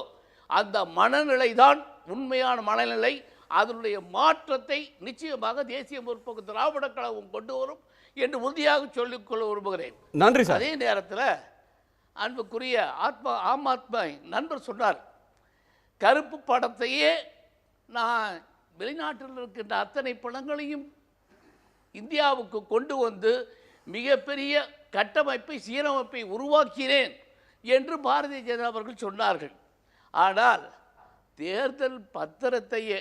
அந்த மனநிலை தான் உண்மையான மனநிலை. அதனுடைய மாற்றத்தை நிச்சயமாக தேசிய முற்போக்கு திராவிட கழகம் கொண்டு வரும் என்று உறுதியாக சொல்லிக்கொள்ள விரும்புகிறேன். நன்றி சார். அதே நேரத்தில் அன்புக்குரிய ஆம் ஆத்மா நண்பர் சொன்னார், கருப்பு படத்தையே நான் வெளிநாட்டில் இருக்கின்ற அத்தனை படங்களையும் இந்தியாவுக்கு கொண்டு வந்து மிகப்பெரிய கட்டமைப்பை சீரமைப்பை உருவாக்கினேன் என்று பாரதிய ஜனதா அவர்கள் சொன்னார்கள். ஆனால் தேர்தல் பத்திரத்தையே,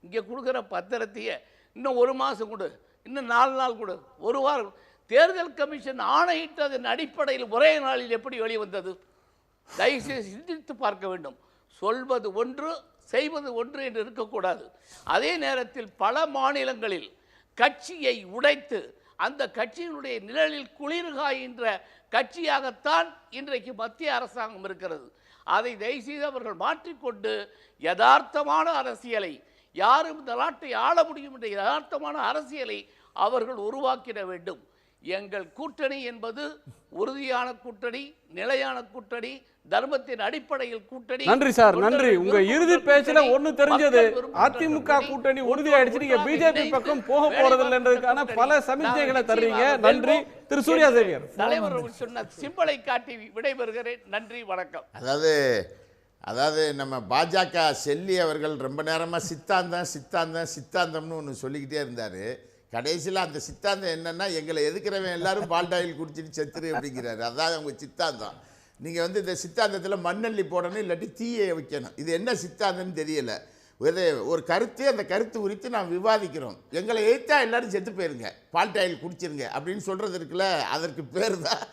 இங்கே கொடுக்குற பத்திரத்தையே இன்னும் 1 மாதம் கொடு, இன்னும் 4 நாள் கொடு, 1 வாரம், தேர்தல் கமிஷன் ஆணையிட்டதன் அடிப்படையில் ஒரே நாளில் எப்படி வெளிவந்தது? தயவுசெய்து சிந்தித்து பார்க்க வேண்டும். சொல்வது ஒன்று, செய்வது ஒன்று என்று இருக்கக்கூடாது. அதே நேரத்தில் பல மாநிலங்களில் கட்சியை உடைத்து அந்த கட்சியினுடைய நிழலில் குளிர்காய்கின்ற கட்சியாகத்தான் இன்றைக்கு மத்திய அரசாங்கம் இருக்கிறது. அதை தயவுசெய்து அவர்கள் மாற்றிக்கொண்டு யதார்த்தமான அரசியலை, யாரும் இந்த நாட்டை ஆள முடியும் என்ற யதார்த்தமான அரசியலை அவர்கள் உருவாக்கிட வேண்டும். எங்கள் கூட்டணி என்பது உறுதியான கூட்டணி, நிலையான கூட்டணி, தர்மத்தின் அடிப்படையில் கூட்டணி. நன்றி சார், நன்றி. தொண்டர்கள் உங்க விரும்புகிற இறுதி பேச்சுல கூட்டணி, ஒண்ணு தெரிஞ்சது, மக்கள் விரும்புகிற அதிமுக கூட்டணி உறுதியாயிடுச்சு, நீங்க பிஜேபி பக்கம் போக போறதில்லைன்றதுக்கான பல சமிக்ஞைகளை தர்றீங்க. நன்றி. திரு சூர்யா சேவியர். தலைவர் சொன்ன சிம்பலை காட்டி விடைபெறுகிறேன். நன்றி, வணக்கம். அதாவது நம்ம பாஜக செல்லி அவர்கள் ரொம்ப நேரமாக சித்தாந்தம்னு ஒன்று சொல்லிக்கிட்டே இருந்தார். கடைசியில் அந்த சித்தாந்தம் என்னென்னா, எங்களை எதுக்கிறவன் எல்லாரும் பால்டாயில் குடிச்சிட்டு செத்துரு அப்படிங்கிறாரு. அதான் அவங்க சித்தாந்தம். நீங்கள் இந்த சித்தாந்தத்தில் மண்ணள்ளி போடணும், இல்லாட்டி தீயை வைக்கணும். இது என்ன சித்தாந்தம்னு தெரியல. ஒரு கருத்து, அந்த கருத்து குறித்து நாம் விவாதிக்கிறோம். எங்களை எதிர்த்தா எல்லாரும் செத்து போயிருங்க, பால்டாயில் குடிச்சிருங்க அப்படின்னு சொல்றது இருக்குல்ல, அதற்கு பேர் தான்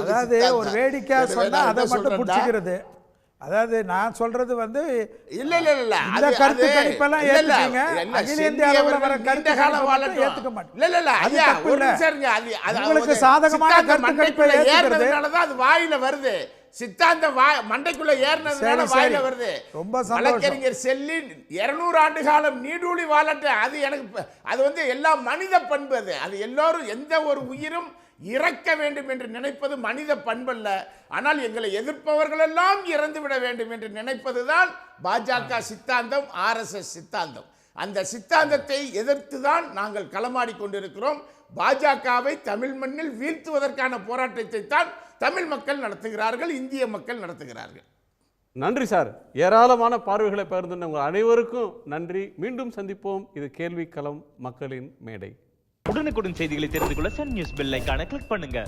அதாவது ஒரு வேடிக்கையா சொன்னா அதை மட்டும் பிடிச்சிக்கிறது. அதாவது நான் சொல்றது இல்ல இந்த கருத்து கணிப்பெல்லாம் ஏத்துக்கீங்க, அகில இந்திய அளவுல வர கருத்து கணிப்பை ஏத்துக்க மாட்டேன். உங்களுக்கு சாதகமான கருத்து கணிப்பை ஏத்துக்கிறது அது வாயில வருது. சித்தாந்தம் மண்டைக்குள்ள ஏறினதுனால வாயில வருது. ரொம்ப வழக்கறிஞர் செல்லி 200 ஆண்டு காலம் நீடூழி வாழட்ட, அது எனக்கு அது எல்லா மனித பண்பு. அது எல்லோரும், எந்த ஒரு உயிரும் இறக்க வேண்டும் என்று நினைப்பது மனித பண்பல்ல. ஆனால் எங்களை எதிர்ப்பவர்கள் எல்லாம் இறந்து விட வேண்டும் என்று நினைப்பதுதான் பாஜக சித்தாந்தம், RSS சித்தாந்தம். அந்த சித்தாந்தத்தை எதிர்த்து தான் நாங்கள் களமாடி கொண்டிருக்கிறோம். பாஜகவை தமிழ் மண்ணில் வீழ்த்துவதற்கான போராட்டத்தை தான் தமிழ் மக்கள் நடத்துகிறார்கள், இந்திய மக்கள் நடத்துகிறார்கள். நன்றி சார். ஏராளமான பார்வைகளை பகிர்ந்து உங்கள் அனைவருக்கும் நன்றி. மீண்டும் சந்திப்போம். இது கேள்வி களம், மக்களின் மேடை. உடனுக்குடன் செய்திகளை தெரிந்து கொள்ள சன் நியூஸ் பெல் ஐகானை கிளிக் பண்ணுங்க.